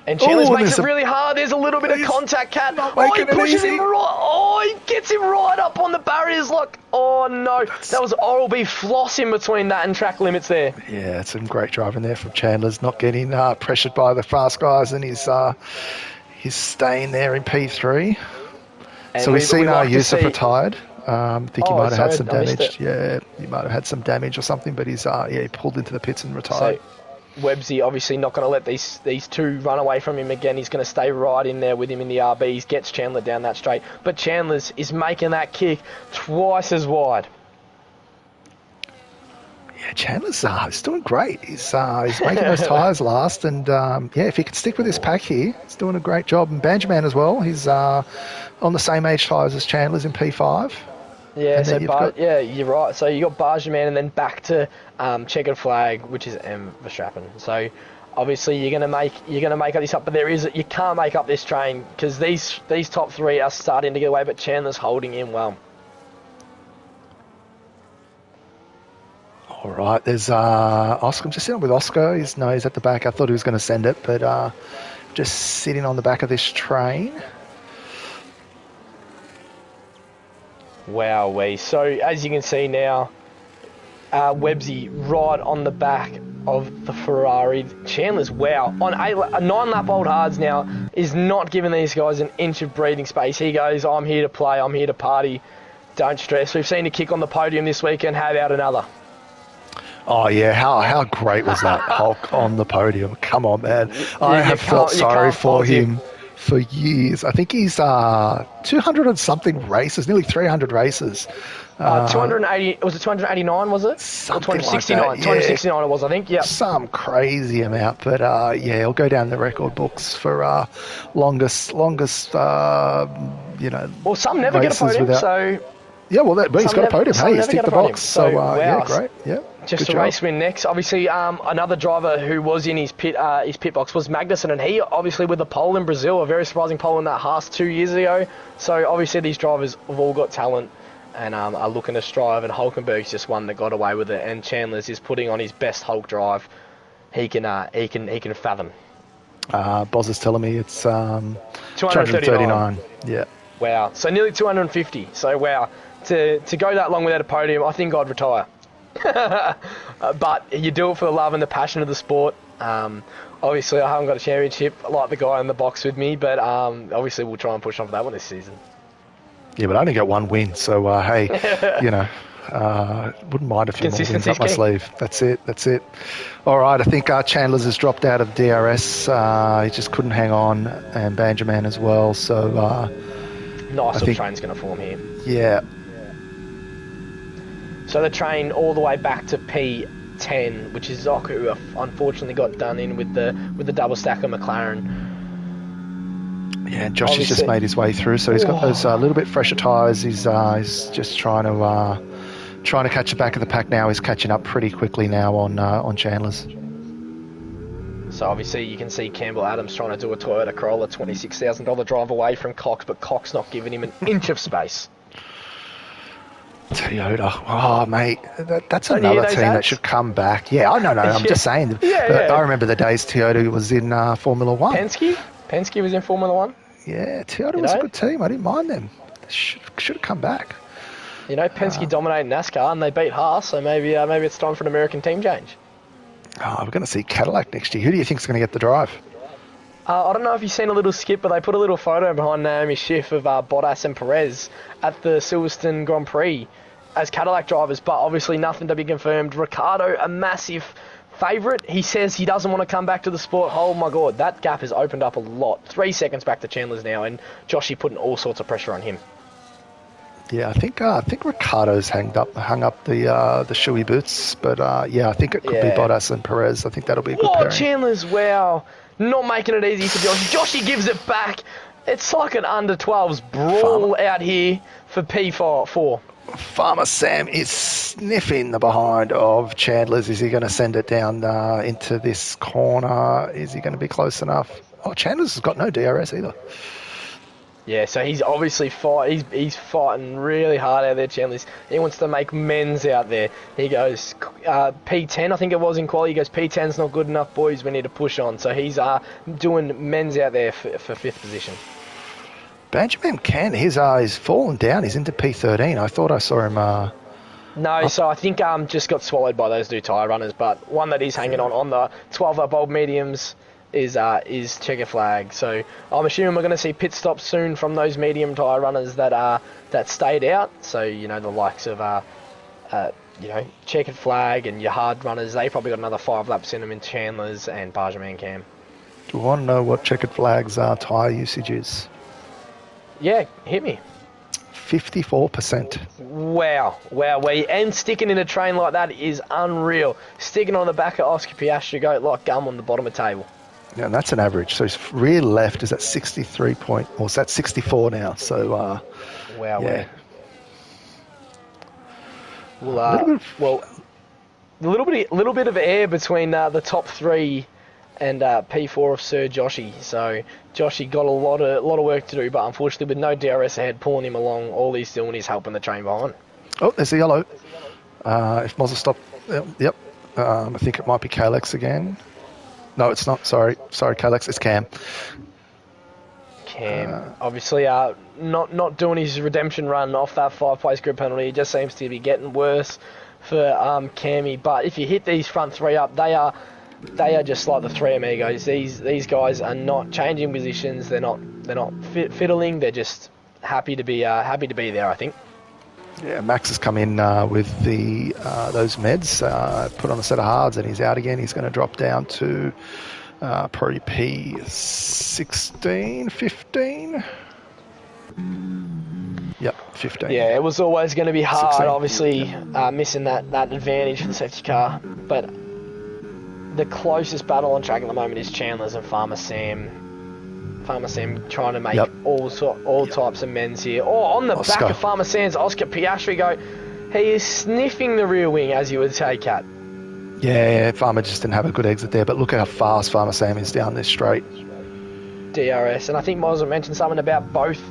Speaker 2: And Chandler's makes it really hard. There's a little bit of contact, Cat. He pushes him right. He gets him right up on the barriers. Oh no, that was Oral-B floss in between that and track limits there.
Speaker 1: Yeah, it's some great driving there from Chandler's, not getting pressured by the fast guys, and he's staying there in P3. And so we've seen Yusuf retired. I think he might have had some damage. Yeah, he might have had some damage or something, but he's he pulled into the pits and retired.
Speaker 2: So Websey obviously not going to let these two run away from him again. He's going to stay right in there with him in the RBs, gets Chandler down that straight. But Chandler's is making that kick twice as wide.
Speaker 1: Yeah, Chandler's doing great. He's making those tyres last, and if he can stick with this pack here, he's doing a great job. And Banjaman as well. He's on the same age tyres as Chandler's in P5.
Speaker 2: Yeah, so you're right. So you got Bargerman and then back to checkered flag, which is M. Verstappen. So obviously you're gonna make up this up, but you can't make up this train because these top three are starting to get away, but Chandler's holding in well.
Speaker 1: All right, there's Oscar. I'm just sitting with Oscar. He's at the back. I thought he was going to send it, but just sitting on the back of this train.
Speaker 2: Wowee. So as you can see now, Websy right on the back of the Ferrari. Chandler's, wow, on a 9-lap old hards now, is not giving these guys an inch of breathing space. He goes, I'm here to play, I'm here to party, don't stress. We've seen a kick on the podium this weekend. How about another?
Speaker 1: Oh yeah, how great was that Hulk on the podium? Come on, man. I have felt sorry for him for years. I think he's 200 and something races, nearly 300 races.
Speaker 2: 280, was it 289, was it?
Speaker 1: Something
Speaker 2: 269,
Speaker 1: like that, yeah.
Speaker 2: 269 it was, I think, yeah.
Speaker 1: Some crazy amount, but yeah, he'll go down the record books for longest
Speaker 2: Well, some never get a podium, so...
Speaker 1: Yeah, well, he's got a podium. Hey, he's ticked the box. So,
Speaker 2: wow.
Speaker 1: Yeah, great. Yeah,
Speaker 2: just a race win next. Obviously, another driver who was in his pit box was Magnussen, and he obviously with the pole in Brazil, a very surprising pole in that Haas 2 years ago. So obviously these drivers have all got talent and are looking to strive. And Hulkenberg's just one that got away with it, and Chandler's is putting on his best Hulk drive he can fathom.
Speaker 1: Boz is telling me it's
Speaker 2: 239.
Speaker 1: Yeah.
Speaker 2: Wow. So nearly 250. So wow. To go that long without a podium, I think I'd retire. But you do it for the love and the passion of the sport. Obviously, I haven't got a championship like the guy in the box with me, but obviously we'll try and push on for that one this season.
Speaker 1: Yeah, but I only got one win, so hey, wouldn't mind a few more wins up my sleeve. That's it. All right, I think Chandler's has dropped out of DRS. He just couldn't hang on, and Benjamin as well. So
Speaker 2: nice little train's going to form here.
Speaker 1: Yeah.
Speaker 2: So the train all the way back to P10, which is Zoc, who unfortunately got done in with the double stacker McLaren.
Speaker 1: Yeah, and Josh has just made his way through, so he's got those little bit fresher tyres. He's just trying to catch the back of the pack now. He's catching up pretty quickly now on Chandler's.
Speaker 2: So obviously you can see Campbell Adams trying to do a Toyota Corolla, $26,000 drive away from Cox, but Cox not giving him an inch of space.
Speaker 1: Toyota, oh mate, that's another team that should come back. Yeah, I know. I'm just saying. Yeah. I remember the days Toyota was in Formula One.
Speaker 2: Penske was in Formula One.
Speaker 1: Yeah, Toyota was a good team. I didn't mind them. They should have come back.
Speaker 2: Penske dominated NASCAR and they beat Haas, so maybe it's time for an American team change.
Speaker 1: Oh, we're going to see Cadillac next year. Who do you think is going to get the drive?
Speaker 2: I don't know if you've seen a little skip, but they put a little photo behind Naomi Schiff of Bottas and Perez at the Silverstone Grand Prix as Cadillac drivers, but obviously nothing to be confirmed. Ricciardo, a massive favourite. He says he doesn't want to come back to the sport. Oh my God, that gap has opened up a lot. 3 seconds back to Chandler's now, and Joshy putting all sorts of pressure on him.
Speaker 1: Yeah, I think Ricciardo's hung up the shoey boots, but yeah, I think it could be Bottas and Perez. I think that'll be a good pairing.
Speaker 2: Chandler's, wow. Not making it easy for Joshy. Joshy gives it back. It's like an under-12s brawl out here for P4.
Speaker 1: Farmer Sam is sniffing the behind of Chandler's. Is he going to send it down into this corner? Is he going to be close enough? Oh, Chandler's has got no DRS either.
Speaker 2: Yeah, so he's obviously he's fighting really hard out there, Chandler's. He wants to make men's out there. He goes P10, I think it was in quali. He goes, P10's not good enough, boys. We need to push on. So he's doing men's out there for 5th position.
Speaker 1: Benjamin he's fallen down. He's into P13. I thought I saw him...
Speaker 2: No, so I think just got swallowed by those two tyre runners, but one that is hanging on the 12-up old mediums is checker flag. So I'm assuming we're going to see pit stops soon from those medium tyre runners that stayed out. So, the likes of, checkered flag and your hard runners, they probably got another 5 laps in them in Chandler's and Bargerman Cam.
Speaker 1: Do you want to know what checkered flag's tyre usage is?
Speaker 2: Yeah, hit me.
Speaker 1: 54%.
Speaker 2: Wow. And sticking in a train like that is unreal. Sticking on the back of Oscar Piastri go like gum on the bottom of the table.
Speaker 1: Yeah, and that's an average. So his rear left is at 63 point, or it's at 64 now. So,
Speaker 2: wow.
Speaker 1: Yeah.
Speaker 2: A little bit of air between the top 3 and P4 of Sir Joshy. So Joshy got a lot of work to do, but unfortunately with no DRS ahead pulling him along, all he's doing is helping the train behind.
Speaker 1: Oh, there's the yellow. If Moz will stop, yep. I think it might be Kalex again. No, it's not. Sorry, Kalex. It's Cam.
Speaker 2: Obviously not doing his redemption run off that 5-place grid penalty. It just seems to be getting worse for Cammy. But if you hit these front three up, they are just like the three amigos. These guys are not changing positions. They're not fiddling. They're just happy to be there, I think.
Speaker 1: Yeah, Max has come in with the those meds, put on a set of hards, and he's out again. He's going to drop down to probably P16, 15. Yep, 15.
Speaker 2: Yeah, it was always going to be hard,
Speaker 1: 16.
Speaker 2: obviously, missing that advantage for the safety car. But the closest battle on track at the moment is Chandler's and Farmer Sam. Farmer Sam trying to make all types of mends here. Oh, on the back of Farmer Sam's Oscar Piastri go. He is sniffing the rear wing, as you would say, Kat.
Speaker 1: Yeah, Farmer just didn't have a good exit there, but look how fast Farmer Sam is down this straight.
Speaker 2: DRS, and I think Moz mentioned something about both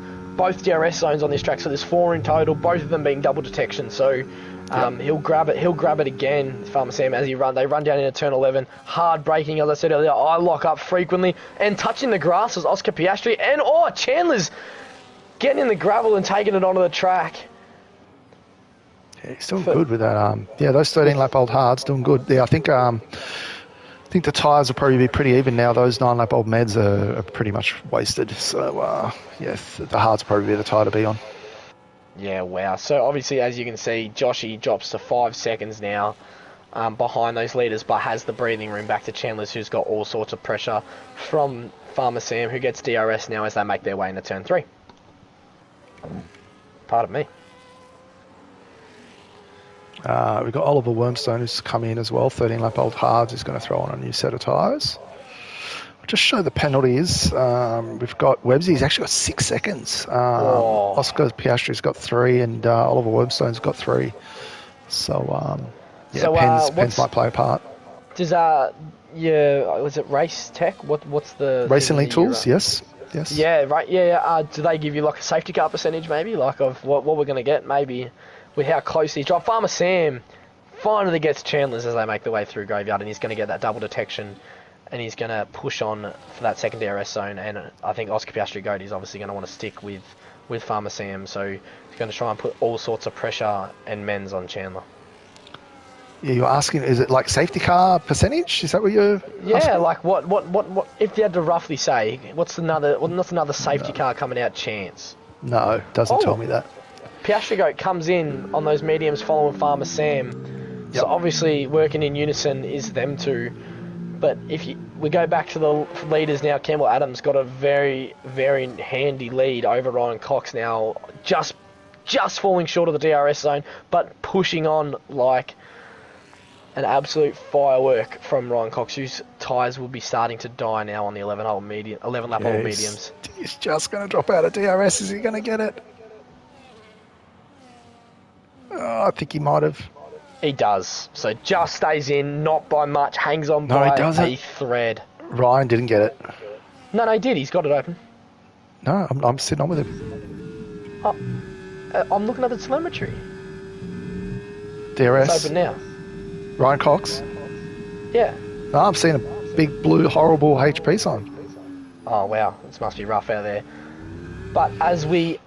Speaker 2: DRS zones on this track, so there's 4 in total, both of them being double detection, so he'll grab it again, Farmer Sam, as they run down into turn 11, hard braking, as I said earlier, I lock up frequently, and touching the grass was Oscar Piastri, and Chandler's getting in the gravel and taking it onto the track.
Speaker 1: Yeah, he's doing good with that. Those 13-lap-old hards doing good. Yeah, I think the tyres will probably be pretty even now. Those 9-lap-old meds are pretty much wasted. So, the hards probably be the tyre to be on.
Speaker 2: Yeah, wow. So, obviously, as you can see, Joshy drops to 5 seconds now behind those leaders, but has the breathing room back to Chandler's, who's got all sorts of pressure from Farmer Sam, who gets DRS now as they make their way into turn 3. Pardon me.
Speaker 1: We've got Oliver Wormstone who's come in as well, 13-lap-old hards. He's going to throw on a new set of tyres. I'll just show the penalties. We've got Webbsy, he's actually got 6 seconds. Oscar Piastri's got 3, and Oliver Wormstone's got 3. So, Pens might play a part.
Speaker 2: Does was it Race Tech? What's the
Speaker 1: Racing League Tools? Yes.
Speaker 2: Yeah, right. Yeah. Do they give you like a safety car percentage, maybe, like of what we're going to get, maybe, with how close he's dropped? Farmer Sam finally gets Chandler's as they make their way through Graveyard, and he's going to get that double detection, and he's going to push on for that second DRS zone. And I think Oscar Piastri Goat is obviously going to want to stick with Farmer Sam, so he's going to try and put all sorts of pressure and mends on Chandler.
Speaker 1: Yeah, you're asking, is it like safety car percentage? Is that what you're asking?
Speaker 2: Like what if you had to roughly say, what's another safety car coming out chance?
Speaker 1: No, doesn't tell me that.
Speaker 2: Piastri Goat comes in on those mediums following Farmer Sam. So obviously working in unison is them two. But if we go back to the leaders now, Campbell Adams got a very, very handy lead over Ryan Cox now, just falling short of the DRS zone, but pushing on like an absolute firework from Ryan Cox, whose tyres will be starting to die now on the 11-lap-old mediums.
Speaker 1: He's just going to drop out of DRS. Is he going to get it? I think he might have.
Speaker 2: He does. So just stays in, not by much, hangs on by a thread.
Speaker 1: Ryan didn't get it.
Speaker 2: No, he did. He's got it open.
Speaker 1: No, I'm sitting on with him.
Speaker 2: Oh, I'm looking at the telemetry.
Speaker 1: DRS.
Speaker 2: It's open now.
Speaker 1: Ryan Cox?
Speaker 2: Yeah.
Speaker 1: No, I'm seeing a big blue horrible HP sign.
Speaker 2: Oh wow, this must be rough out there. But as we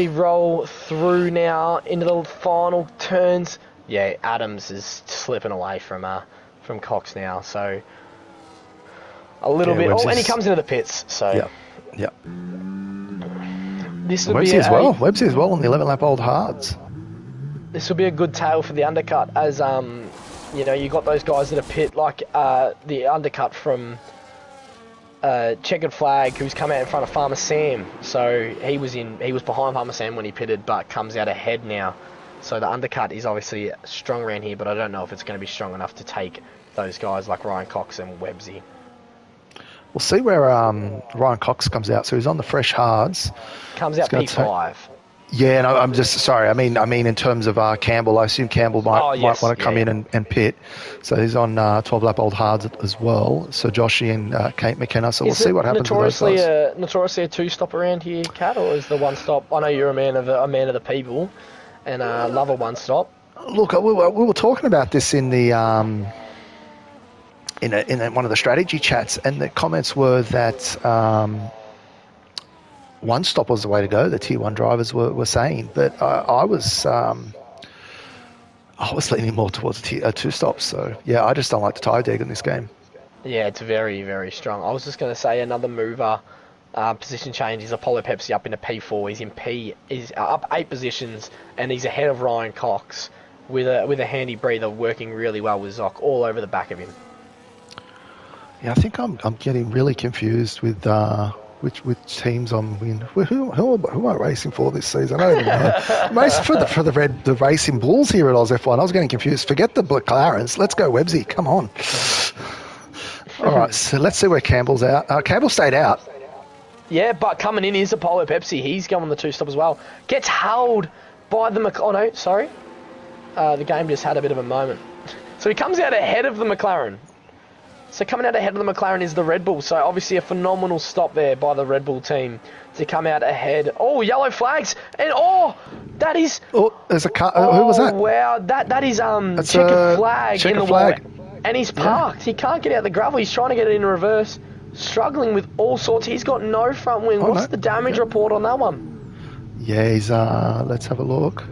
Speaker 2: roll through now into the final turns, Adams is slipping away from Cox now. So a little bit. And he comes into the pits. So
Speaker 1: yeah.
Speaker 2: This will
Speaker 1: Webbsy
Speaker 2: be
Speaker 1: as well. Webbsy as well on the 11-lap-old hards. This
Speaker 2: will be a good tail for the undercut, as you got those guys that are pit, like the undercut from Checkered Flag, who's come out in front of Farmer Sam. So he was behind Farmer Sam when he pitted, but comes out ahead now. So the undercut is obviously strong around here, but I don't know if it's going to be strong enough to take those guys like Ryan Cox and Webbsy.
Speaker 1: We'll see where Ryan Cox comes out. So he's on the fresh hards.
Speaker 2: Comes out P5.
Speaker 1: Yeah, no, I'm just sorry. I mean, in terms of Campbell, I assume Campbell might
Speaker 2: Oh,
Speaker 1: might
Speaker 2: yes.
Speaker 1: want to
Speaker 2: Yeah,
Speaker 1: come in
Speaker 2: yeah.
Speaker 1: and pit. So he's on 12 lap old hards as well. So Joshy and Kate McKenna. So we'll
Speaker 2: Is
Speaker 1: see
Speaker 2: it
Speaker 1: what happens with those guys.
Speaker 2: notoriously a two-stop around here, Cat, or is the one-stop? I know you're a man of the people, and love a one-stop.
Speaker 1: Look, we were talking about this in the in one of the strategy chats, and the comments were that one stop was the way to go. The tier one drivers were saying, but I was leaning more towards a two stop. So yeah, I just don't like the tire deg in this game.
Speaker 2: Yeah, it's very, very strong. I was just going to say another mover. Position change is Apollo Pepsi up into P4. He's in P. He's up 8 positions, and he's ahead of Ryan Cox with a handy breather working really well with Zoc all over the back of him.
Speaker 1: Yeah, I think I'm getting really confused with which teams I'm in. Who am I racing for this season? I don't even know. I'm racing for the racing bulls here at AUSF1. I was getting confused. Forget the McLarens. Let's go Websy. Come on. All right, so let's see where Campbell's out. Campbell stayed out.
Speaker 2: Yeah, but coming in is Apollo Pepsi. He's going the two-stop as well. Gets held by the Oh, no, sorry. The game just had a bit of a moment. So he comes out ahead of the McLaren. So coming out ahead of the McLaren is the Red Bull. So obviously a phenomenal stop there by the Red Bull team to come out ahead. Oh, yellow flags. And that is...
Speaker 1: Oh, there's a car. Who was that?
Speaker 2: Wow, that is
Speaker 1: That's
Speaker 2: checkered flag in the
Speaker 1: flag.
Speaker 2: wall. And he's parked. He can't get out the gravel. He's trying to get it in reverse. Struggling with all sorts. He's got no front wing. What's the damage report on that one?
Speaker 1: Yeah, he's let's have a look.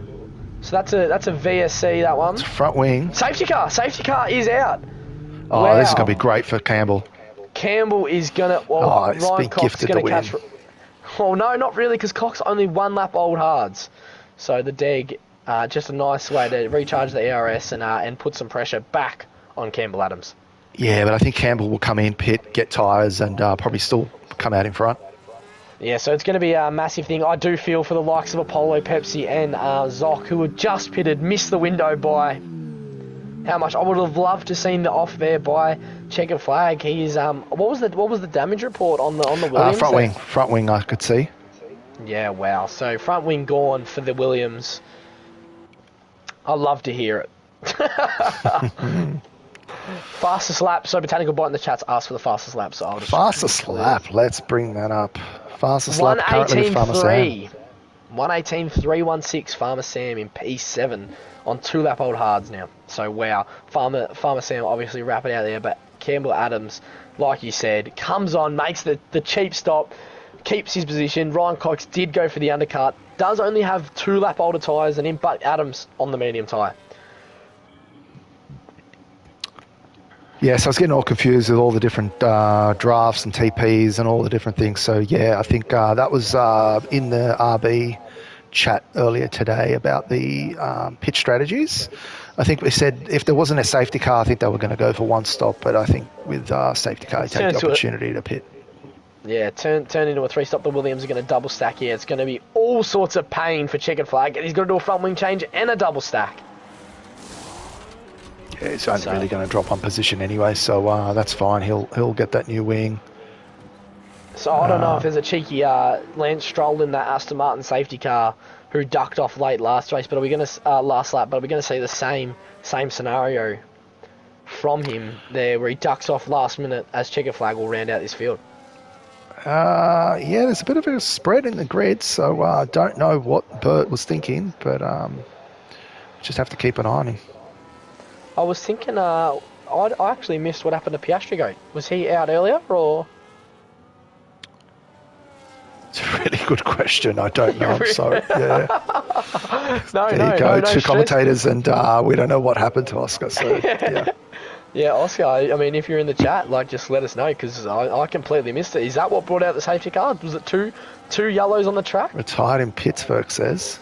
Speaker 2: So that's a VSC, that one.
Speaker 1: It's front wing.
Speaker 2: Safety car is out.
Speaker 1: Oh,
Speaker 2: wow.
Speaker 1: This is going to be great for Campbell.
Speaker 2: Campbell is going to... Well,
Speaker 1: Oh, it's
Speaker 2: Ryan
Speaker 1: been
Speaker 2: Cox
Speaker 1: gifted
Speaker 2: going
Speaker 1: the
Speaker 2: to catch...
Speaker 1: win.
Speaker 2: Oh, no, not really, because Cox only 1 lap old hards. So the deg, just a nice way to recharge the ERS and put some pressure back on Campbell Adams.
Speaker 1: Yeah, but I think Campbell will come in, pit, get tyres, and probably still come out in front.
Speaker 2: Yeah, so it's going to be a massive thing. I do feel for the likes of Apollo, Pepsi, and Zoc, who were just pitted, missed the window by... How much I would have loved to seen the off there by checkered flag. He is what was the damage report on the Williams?
Speaker 1: Front wing I could see.
Speaker 2: Yeah, wow. So front wing gone for the Williams. I love to hear it. Fastest lap. So Botanical Bite in the chats asked for the fastest lap. So I'll just
Speaker 1: fastest lap. Let's bring that up. Fastest lap currently with Farmer Sam.
Speaker 2: 1:18.316 Farmer Sam in P7 on 2 lap old hards now. So wow, Farmer Sam obviously rapid out there, but Campbell Adams, like you said, comes on, makes the cheap stop, keeps his position. Ryan Cox did go for the undercut, does only have 2 lap older tyres than him, but Adams on the medium tyre.
Speaker 1: Yeah, so I was getting all confused with all the different drafts and TPs and all the different things. So yeah, I think that was in the RB chat earlier today about the pitch strategies. I think we said if there wasn't a safety car, I think they were going to go for one stop, but I think with safety car, you take the opportunity to pit.
Speaker 2: Yeah, turn into a 3-stop. The Williams are going to double stack here. It's going to be all sorts of pain for checkered flag, and he's got to do a front wing change and a double stack.
Speaker 1: Yeah, he's only really going to drop one position anyway, so that's fine. He'll get that new wing.
Speaker 2: So I don't know if there's a cheeky Lance Stroll in that Aston Martin safety car who ducked off late last race, but are we going to last lap? But are we going to see the same scenario from him there, where he ducks off last minute as checkered flag will round out this field?
Speaker 1: Yeah, there's a bit of a spread in the grid, so I don't know what Bert was thinking, but just have to keep an eye on him.
Speaker 2: I was thinking, I actually missed what happened to Piastri Goat. Was he out earlier, or...?
Speaker 1: It's a really good question. I don't know. I'm sorry. Yeah.
Speaker 2: There you
Speaker 1: go.
Speaker 2: No
Speaker 1: Two
Speaker 2: stress.
Speaker 1: commentators, and we don't know what happened to Oscar. So yeah.
Speaker 2: Yeah, Oscar. I mean, if you're in the chat, just let us know, because I completely missed it. Is that what brought out the safety car? Was it two yellows on the track?
Speaker 1: Retired in Pittsburgh says.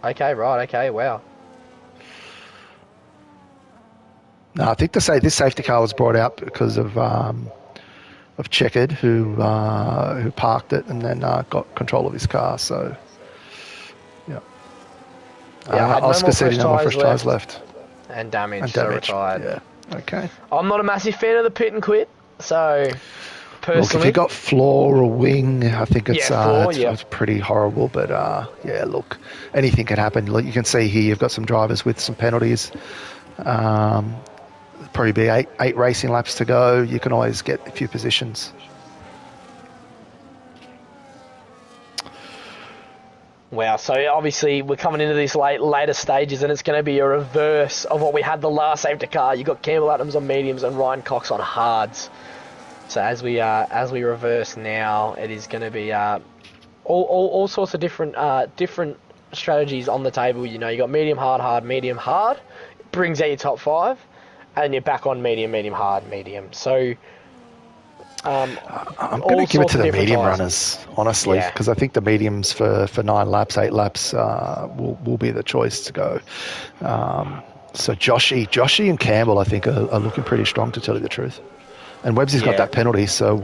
Speaker 2: Okay, right. Okay, wow.
Speaker 1: No, I think to say this safety car was brought out because of Checkered, who parked it and then got control of his car. So, yeah. Oscar said no more fresh tyres left.
Speaker 2: And damage, so retired.
Speaker 1: Yeah. Okay.
Speaker 2: I'm not a massive fan of the pit and quit, so personally.
Speaker 1: Look, if you got floor or wing, I think
Speaker 2: floor,
Speaker 1: it's pretty horrible. But yeah, look, anything can happen. Look, you can see here you've got some drivers with some penalties. Probably be eight racing laps to go. You can always get a few positions.
Speaker 2: Wow, so obviously we're coming into these later stages, and it's going to be a reverse of what we had the last safety car. You've got Campbell Adams on mediums and Ryan Cox on hards. So as we reverse now, it is going to be all sorts of different strategies on the table. You know, you got medium hard, medium hard, brings out your top 5, and you're back on medium hard, medium. So.
Speaker 1: I'm going to give it to the medium runners, honestly, because I think the mediums for 9 laps, 8 laps will be the choice to go. So Joshy and Campbell, I think, are looking pretty strong, to tell you the truth. And Webbsy's got that penalty, so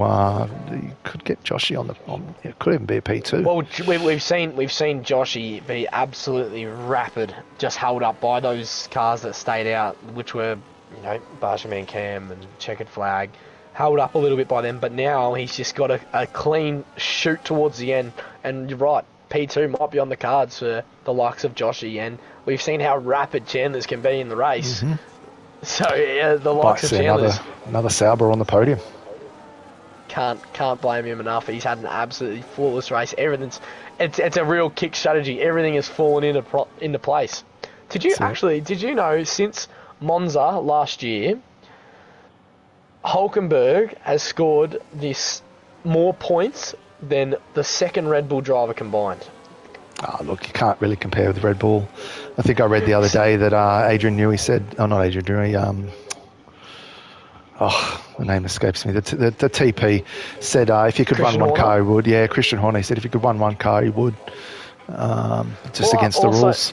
Speaker 1: you could get Joshy on. It could even be a P2.
Speaker 2: Well, we've seen Joshy be absolutely rapid, just held up by those cars that stayed out, which were, you know, Bargerman Cam and Checkered Flag. Held up a little bit by them, but now he's just got a clean shoot towards the end. And you're right, P2 might be on the cards for the likes of Joshy, and we've seen how rapid Chandler's can be in the race. Mm-hmm. So the likes of Chandler's,
Speaker 1: another Sauber on the podium.
Speaker 2: Can't blame him enough. He's had an absolutely flawless race. It's a real kick strategy. Everything has fallen into place. Did you know since Monza last year, Hulkenberg has scored more points than the second Red Bull driver combined?
Speaker 1: Oh, look, you can't really compare with Red Bull. I think I read the other day that Adrian Newey said, not Adrian Newey, the name escapes me. The TP said if he could run one car, he would. Yeah, Christian Horner said if he could run one car, he would. Against the rules.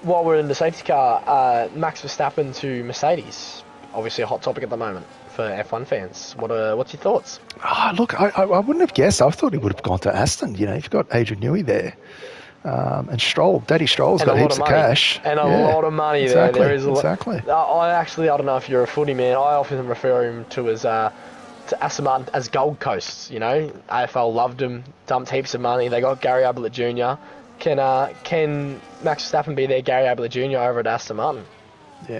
Speaker 2: While we're in the safety car, Max Verstappen to Mercedes. Obviously a hot topic at the moment for F1 fans. What's your thoughts?
Speaker 1: Look, I wouldn't have guessed. I thought he would have gone to Aston. You know, you've got Adrian Newey there. And Daddy Stroll's got heaps of cash.
Speaker 2: And a lot of money there. There is
Speaker 1: exactly.
Speaker 2: I don't know if you're a footy man. I often refer him to Aston Martin as Gold Coast. You know, AFL loved him, dumped heaps of money. They got Gary Ablett Jr. Can Max Verstappen be their Gary Ablett Jr. over at Aston Martin?
Speaker 1: Yeah,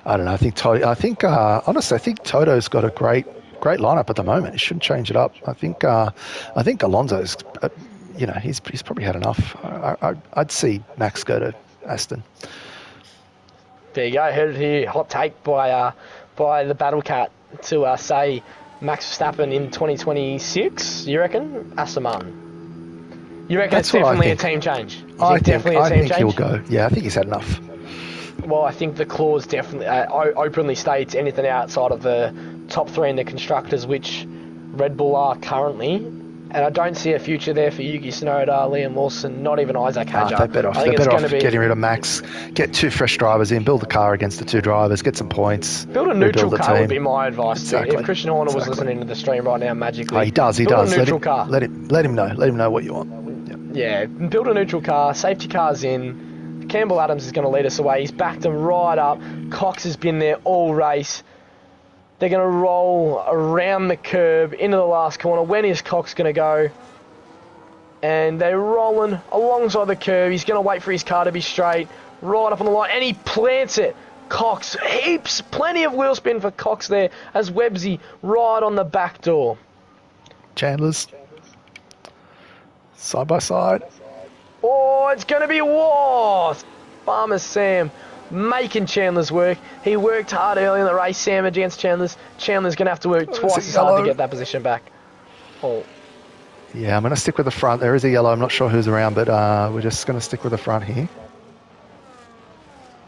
Speaker 1: I don't know. Honestly, I think Toto's got a great lineup at the moment. He shouldn't change it up. I think Alonso's, he's probably had enough. I'd see Max go to Aston.
Speaker 2: There you go. Heard it here. Hot take by the Battle Cat to say Max Verstappen in 2026. You reckon Aston Martin? You reckon it's definitely a team change?
Speaker 1: I think he'll go. Yeah, I think he's had enough.
Speaker 2: Well, I think the clause definitely openly states anything outside of the top 3 in the constructors, which Red Bull are currently, and I don't see a future there for Yuki Tsunoda, Liam Lawson, not even Isaac Hadjar.
Speaker 1: They're better off getting rid of Max, get 2 fresh drivers in, build a car against the 2 drivers, get some points.
Speaker 2: Build a neutral car would be my advice. Exactly. If Christian Horner was listening to the stream right now, magically,
Speaker 1: he does.
Speaker 2: Build a neutral car.
Speaker 1: Let him know what you want.
Speaker 2: Yeah, build a neutral car. Safety cars in. Campbell Adams is going to lead us away. He's backed them right up. Cox has been there all race. They're going to roll around the curb into the last corner. When is Cox going to go? And they're rolling alongside the curb. He's going to wait for his car to be straight. Right up on the line. And he plants it. Cox, plenty of wheel spin for Cox there as Webbsy right on the back door.
Speaker 1: Chandler's side by side.
Speaker 2: Oh, it's going to be war. Farmer Sam making Chandler's work. He worked hard early in the race, Sam, against Chandler's. Chandler's going to have to work twice as hard to get that position back. Oh.
Speaker 1: Yeah, I'm going to stick with the front. There is a yellow. I'm not sure who's around, but we're just going to stick with the front here.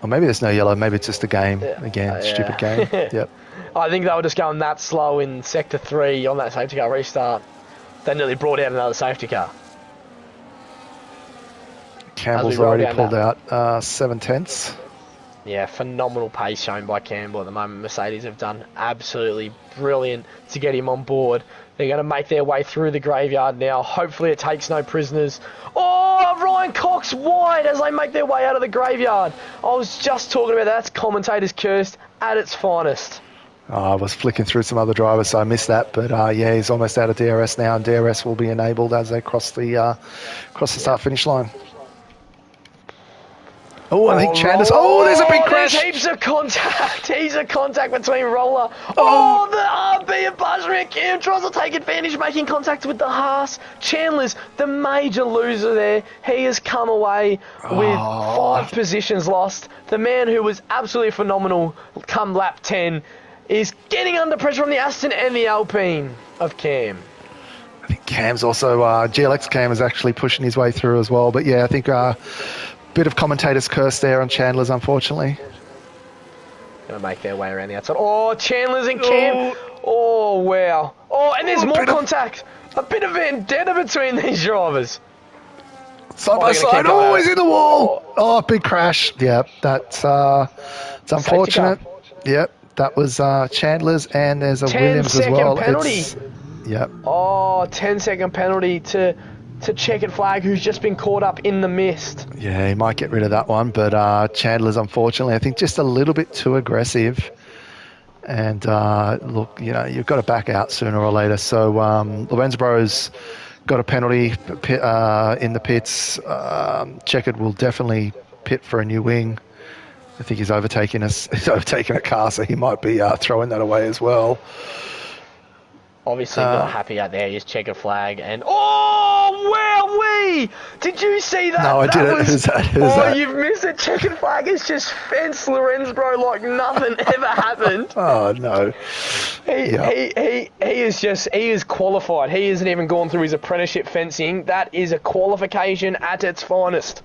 Speaker 1: Or maybe there's no yellow. Maybe it's just a game. Again, stupid game. Yep.
Speaker 2: I think they were just going that slow in Sector 3 on that safety car restart. They nearly brought out another safety car.
Speaker 1: Campbell's already pulled out 7/10.
Speaker 2: Yeah, phenomenal pace shown by Campbell at the moment. Mercedes have done absolutely brilliant to get him on board. They're going to make their way through the graveyard now. Hopefully it takes no prisoners. Oh, Ryan Cox wide as they make their way out of the graveyard. I was just talking about that. That's commentators cursed at its finest.
Speaker 1: I was flicking through some other drivers, so I missed that. But yeah, he's almost out of DRS now, and DRS will be enabled as they cross the start-finish line. Oh, I think Chandler's... Oh, there's a big crash!
Speaker 2: There's heaps of contact. Heaps of contact between Roller. Oh, the RB of Bajra Kim tries to take advantage, making contact with the Haas. Chandler's the major loser there. He has come away with 5 positions lost. The man who was absolutely phenomenal come lap 10 is getting under pressure from the Aston and the Alpine of Cam.
Speaker 1: I think Cam's also... GLX Cam is actually pushing his way through as well. But yeah, I think... bit of commentator's curse there on Chandler's, unfortunately.
Speaker 2: Gonna make their way around the outside. Oh, Chandler's and Cam. Oh, wow. Oh, and there's more contact. A bit of vendetta between these drivers.
Speaker 1: Side by side. Oh, he's in the wall. Oh, big crash. Yeah, that's it's unfortunate. Yep, that was Chandler's, and there's a Williams as well.
Speaker 2: 10-second penalty.
Speaker 1: Yep.
Speaker 2: Oh, 10-second penalty to Checkered Flag, who's just been caught up in the mist.
Speaker 1: Yeah, he might get rid of that one, but Chandler's, unfortunately, I think just a little bit too aggressive. And look, you know, you've got to back out sooner or later. So Lorenzbro's got a penalty in the pits. Checkered will definitely pit for a new wing. I think he's overtaking a car, so he might be throwing that away as well.
Speaker 2: Obviously not happy out there. He's Checkered Flag, and wowee! Did you see that?
Speaker 1: No, I didn't. Who's that?
Speaker 2: You've missed it. Checkered Flag has just fenced Lorenzbro like nothing ever happened.
Speaker 1: Oh no!
Speaker 2: He is qualified. He hasn't even gone through his apprenticeship fencing. That is a qualification at its finest.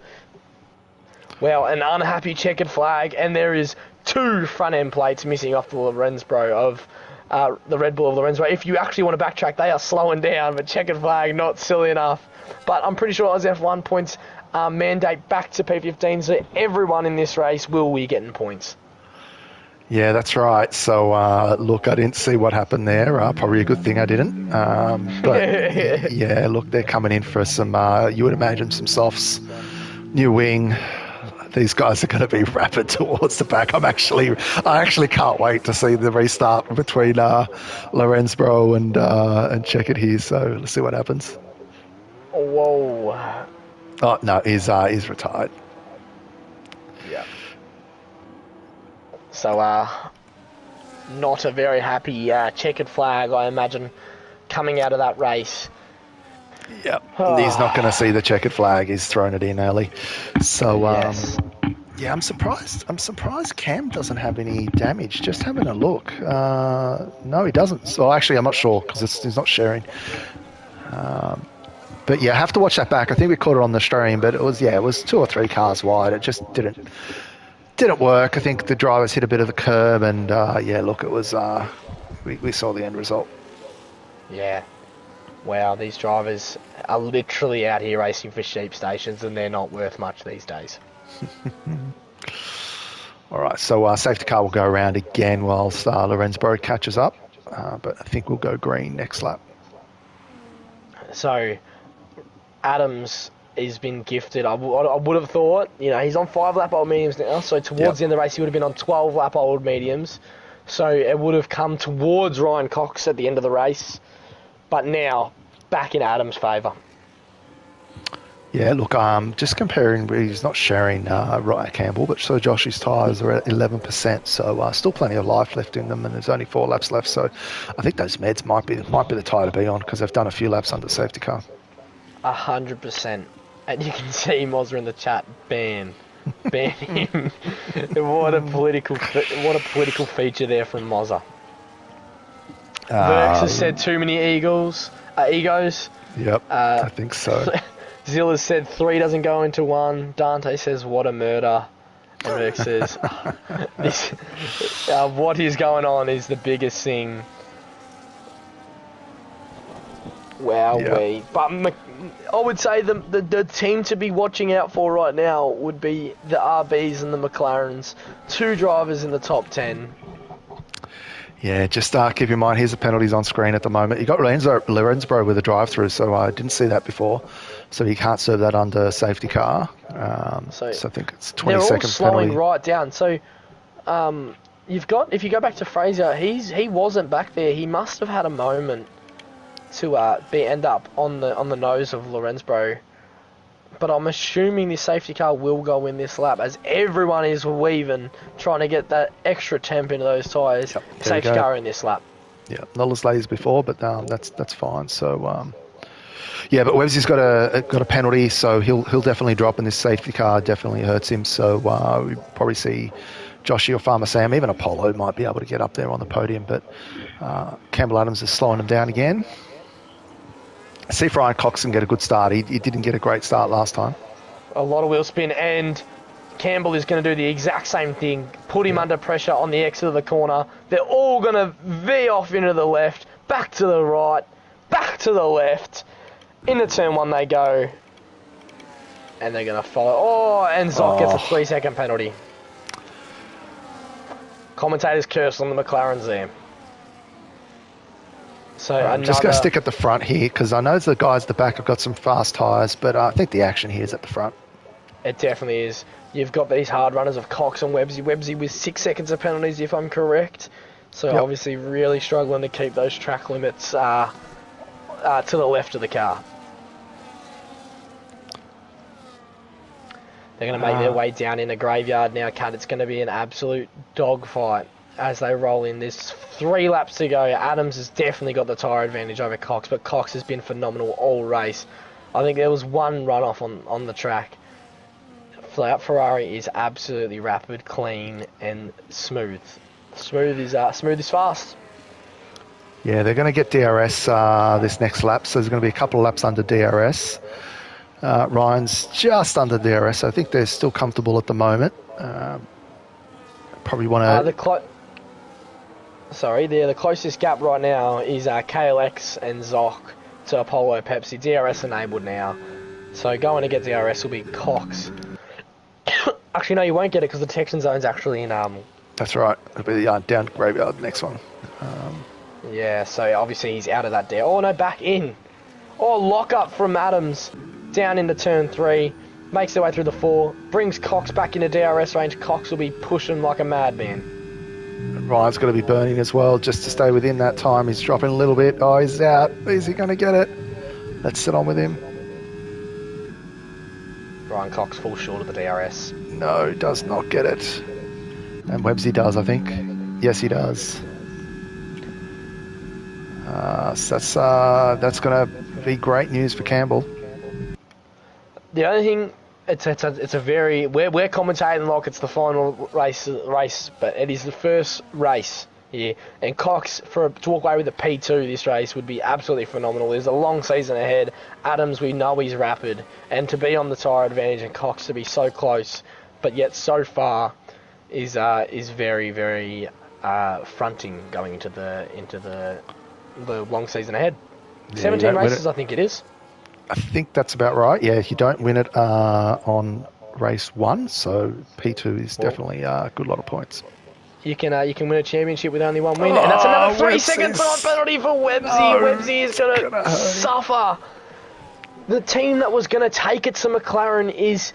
Speaker 2: Well, an unhappy Checkered Flag, and there is 2 front end plates missing off the Lorenzbro of. The Red Bull of Lorenzbro. If you actually want to backtrack, they are slowing down, but Checkered Flag, not silly enough. But I'm pretty sure AUSF1 points mandate back to P15, so everyone in this race will be getting points.
Speaker 1: Yeah, that's right. So, look, I didn't see what happened there. Probably a good thing I didn't. But, yeah, look, they're coming in for some, you would imagine, some softs. New wing. These guys are going to be rapid towards the back. I actually can't wait to see the restart between Lorenzbro and Checkered here. So let's see what happens.
Speaker 2: Whoa!
Speaker 1: Oh no, he's retired.
Speaker 2: Yeah. So not a very happy Checkered Flag, I imagine, coming out of that race.
Speaker 1: Yep, he's not going to see the Checkered Flag. He's thrown it in early. So,
Speaker 2: yes.
Speaker 1: Yeah, I'm surprised. I'm surprised Cam doesn't have any damage. Just having a look. No, he doesn't. So actually, I'm not sure because he's not sharing. But yeah, I have to watch that back. I think we caught it on the stream, but it was 2 or 3 cars wide. It just didn't work. I think the drivers hit a bit of the curb, and look, it was. We saw the end result.
Speaker 2: Yeah. Wow, these drivers are literally out here racing for sheep stations, and they're not worth much these days.
Speaker 1: All right, so safety car will go around again whilst Lorenzbro catches up, but I think we'll go green next lap.
Speaker 2: So, Adams has been gifted. I would have thought, he's on 5-lap old mediums now, so towards the end of the race he would have been on 12-lap old mediums. So it would have come towards Ryan Cox at the end of the race. But now, back in Adams' favour.
Speaker 1: Yeah, look, just comparing, he's not sharing Ryan Campbell, but so Josh's tyres are at 11%, so still plenty of life left in them, and there's only 4 laps left, so I think those meds might be the tyre to be on, because they've done a few laps under safety car.
Speaker 2: 100%. And you can see Mozza in the chat, ban him. What a political feature there from Mozza. Burks has said too many egos.
Speaker 1: Yep, I think so.
Speaker 2: Zilla's said 3 doesn't go into 1. Dante says, what a murder. And Burks says, what is going on is the biggest thing. Wowee. Yep. But I would say the team to be watching out for right now would be the RBs and the McLarens. 2 drivers in the top 10.
Speaker 1: Yeah, just keep in mind, here's the penalties on screen at the moment. You got Lorenzbro with a drive-through, so I didn't see that before. So he can't serve that under safety car. So I think it's 20 seconds penalty.
Speaker 2: They're all slowing right down. So if you go back to Fraser, he wasn't back there. He must have had a moment to end up on the nose of Lorenzbro. But I'm assuming the safety car will go in this lap as everyone is weaving, trying to get that extra temp into those tyres.
Speaker 1: Yep,
Speaker 2: Safety car in this lap.
Speaker 1: Yeah, not as late as before, but that's fine. So yeah, but Webbsy's got a penalty, so he'll definitely drop, and this safety car definitely hurts him. So we probably see Joshy or Farmer Sam, even Apollo might be able to get up there on the podium, but Campbell Adams is slowing him down again. See if Ryan Cox can get a good start. He didn't get a great start last time.
Speaker 2: A lot of wheel spin, and Campbell is going to do the exact same thing. Put him under pressure on the exit of the corner. They're all going to veer off into the left, back to the right, back to the left. Into turn 1 they go. And they're going to follow. Oh, and Zoc gets a 3-second penalty. Commentators curse on the McLarens there. So
Speaker 1: I'm just going to stick at the front here because I know the guys at the back have got some fast tyres, but I think the action here is at the front.
Speaker 2: It definitely is. You've got these hard runners of Cox and Webbsy. Webbsy with 6 seconds of penalties, if I'm correct. So
Speaker 1: yep.
Speaker 2: Obviously really struggling to keep those track limits to the left of the car. They're going to make their way down in the graveyard now, Cut. It's going to be an absolute dogfight as they roll in. There's 3 laps to go. Adams has definitely got the tyre advantage over Cox, but Cox has been phenomenal all race. I think there was one runoff on the track. Ferrari is absolutely rapid, clean, and smooth. Smooth is fast.
Speaker 1: Yeah, they're going to get DRS this next lap, so there's going to be a couple of laps under DRS. Ryan's just under DRS. I think they're still comfortable at the moment. Probably want to...
Speaker 2: the closest gap right now is KLX and Zoc to Apollo Pepsi. DRS enabled now. So going to get DRS will be Cox. Actually, no, you won't get it because the detection zone's actually in...
Speaker 1: That's right. It'll be the down graveyard, the next one.
Speaker 2: Yeah, so obviously he's out of that there. Oh, no, back in. Oh, lock up from Adams. Down into turn 3. Makes their way through the 4. Brings Cox back into DRS range. Cox will be pushing like a madman.
Speaker 1: Ryan's going to be burning as well just to stay within that time. He's dropping a little bit. Oh, he's out. Is he going to get it? Let's sit on with him.
Speaker 2: Ryan Cox falls short of the DRS.
Speaker 1: No, does not get it. And Webbsy does, I think. Yes, he does. So that's going to be great news for Campbell.
Speaker 2: The only thing, it's a very... We're commentating like it's the final race, but it is the first race here. And Cox, to walk away with a P2 this race would be absolutely phenomenal. There's a long season ahead. Adams, we know he's rapid. And to be on the tyre advantage and Cox to be so close, but yet so far, is very, very fronting going into the long season ahead. Yeah, 17 races, I think it is.
Speaker 1: I think that's about right. Yeah, you don't win it on race 1, so P2 is definitely a good lot of points.
Speaker 2: You can win a championship with only 1 win, and that's another 3-second time penalty for Webbsy. No, Webbsy is going to suffer. The team that was going to take it to McLaren is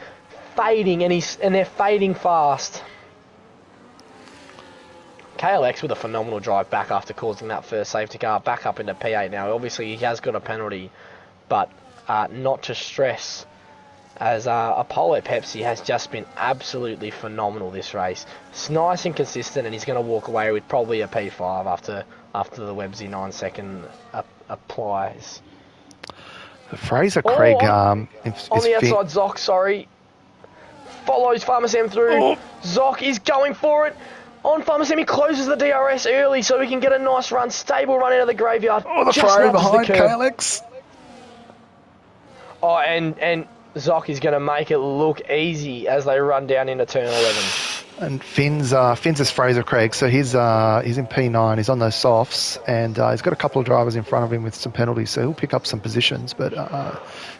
Speaker 2: fading, and they're fading fast. KLX with a phenomenal drive back after causing that first safety car, back up into P8 now. Obviously, he has got a penalty, but not to stress, as Apollo Pepsi has just been absolutely phenomenal this race. It's nice and consistent, and he's going to walk away with probably a P5 after the Webbsy 9-second applies.
Speaker 1: Fraser Craig...
Speaker 2: on the outside, Zoc, sorry. Follows Farmer Sam through. Zoc is going for it. On Farmer Sam, he closes the DRS early so he can get a nice run, stable run out of the graveyard.
Speaker 1: Oh, the throw behind KLX.
Speaker 2: Oh, and Zoc is going to make it look easy as they run down into turn 11.
Speaker 1: And Finn's is Fraser Craig, so he's in P9. He's on those softs, and he's got a couple of drivers in front of him with some penalties, so he'll pick up some positions. But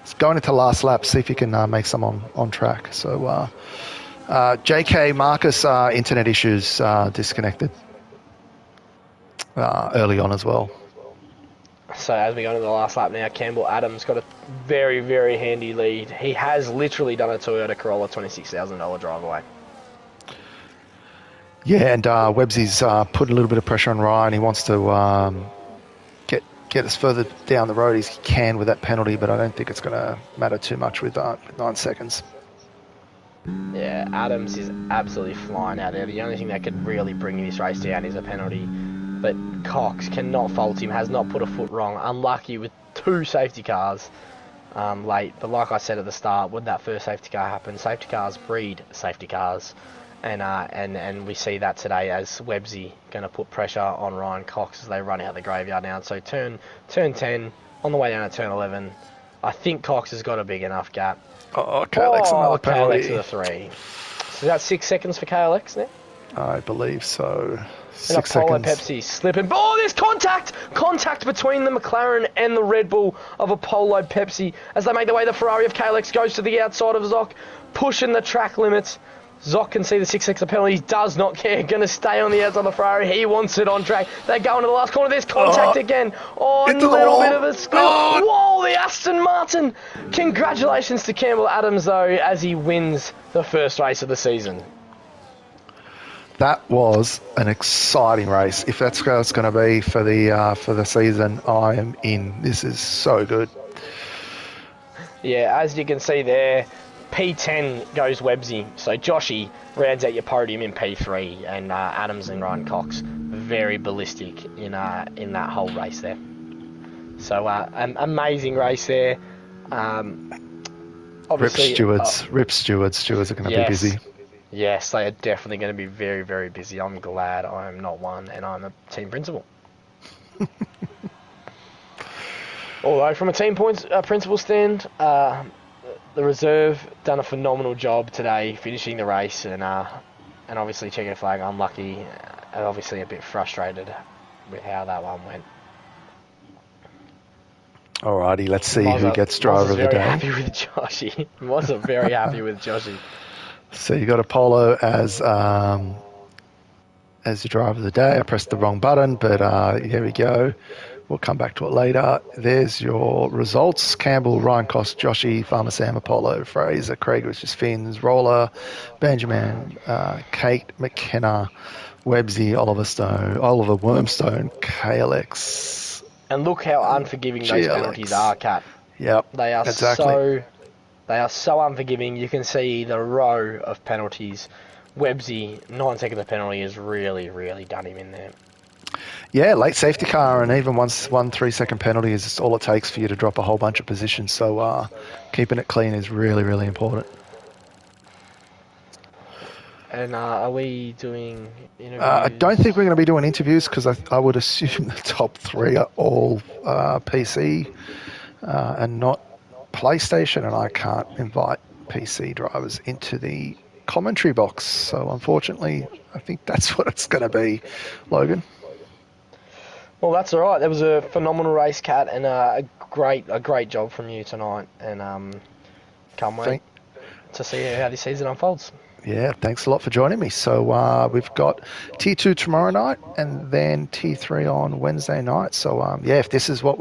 Speaker 1: he's going into last lap, see if he can make some on track. So JK Marcus, internet issues, disconnected early on as well.
Speaker 2: So as we go into the last lap now, Campbell Adams got a very, very handy lead. He has literally done a Toyota Corolla $26,000 drive away.
Speaker 1: Yeah, and Webbsy's putting a little bit of pressure on Ryan. He wants to get us further down the road as he can with that penalty, but I don't think it's going to matter too much with 9 seconds.
Speaker 2: Yeah, Adams is absolutely flying out there. The only thing that could really bring this race down is a penalty. But Cox cannot fault him, has not put a foot wrong. Unlucky with 2 safety cars late. But like I said at the start, when that first safety car happened, safety cars breed safety cars. And we see that today as Webbsy going to put pressure on Ryan Cox as they run out the graveyard now. So turn 10, on the way down to turn 11, I think Cox has got a big enough gap.
Speaker 1: Oh, KLX another penalty.
Speaker 2: KLX to the 3. So that's 6 seconds for KLX now?
Speaker 1: I believe so.
Speaker 2: 6 seconds. Pepsi slipping. Oh, there's contact! Contact between the McLaren and the Red Bull of Apollo Pepsi as they make their way. The Ferrari of KLX goes to the outside of Zoc, pushing the track limits. Zoc can see the 6 second penalty. He does not care. Going to stay on the outside of the Ferrari. He wants it on track. They go into the last corner. There's contact again. Oh, a little bit of a squeal. Whoa, the Aston Martin. Congratulations to Campbell Adams, though, as he wins the first race of the season.
Speaker 1: That was an exciting race. If that's how it's going to be for the season, I am in. This is so good.
Speaker 2: Yeah, as you can see there, P10 goes Webbsy. So Joshy rounds out your podium in P3, and Adams and Ryan Cox very ballistic in that whole race there. So an amazing race there. Obviously,
Speaker 1: Rip Stewards. Stewards are going to be busy.
Speaker 2: Yes, they are definitely going to be very, very busy. I'm glad I am not one, and I'm a team principal. Although, from a team principal stand, the reserve done a phenomenal job today, finishing the race, and obviously checking flag unlucky, and obviously a bit frustrated with how that one went.
Speaker 1: Alrighty, let's see who gets driver of the day.
Speaker 2: Very happy with Joshy. Wasn't very happy with Joshy.
Speaker 1: So you got Apollo as your driver of the day. I pressed the wrong button, but here we go. We'll come back to it later. There's your results. Campbell, Ryan Cost, Joshy, Farmer Sam, Apollo, Fraser, Craig, which is Finns, Roller, Benjamin, Kate McKenna, Webbsy, Oliver Wormstone, KLX.
Speaker 2: And look how unforgiving those penalties are, Kat.
Speaker 1: Yep,
Speaker 2: they are
Speaker 1: exactly.
Speaker 2: They are so unforgiving. You can see the row of penalties. Webbsy, 9 seconds of penalty has really, really done him in there.
Speaker 1: Yeah, late safety car, and even once 1 3-second penalty is all it takes for you to drop a whole bunch of positions. So keeping it clean is really, really important. And
Speaker 2: are we doing interviews?
Speaker 1: I don't think we're going to be doing interviews because I would assume the top 3 are all PC and not PlayStation, and I can't invite PC drivers into the commentary box. So unfortunately, I think that's what it's going to be, Logan.
Speaker 2: Well, that's all right. That was a phenomenal race, Kat, and a great job from you tonight. And can't wait to see how this season unfolds.
Speaker 1: Yeah, thanks a lot for joining me. So we've got T2 tomorrow night, and then T3 on Wednesday night. So if this is what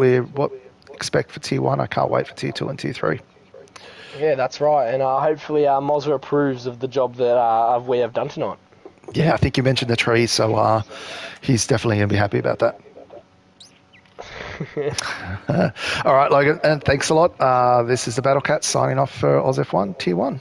Speaker 1: expect for T1, I can't wait for T2 and T3.
Speaker 2: Yeah, that's right. And hopefully Mozza approves of the job that we have done tonight.
Speaker 1: Yeah, I think you mentioned the trees, so he's definitely going to be happy about that. All right, Logan, and thanks a lot. This is the Battle Cat signing off for AUSF1 T1.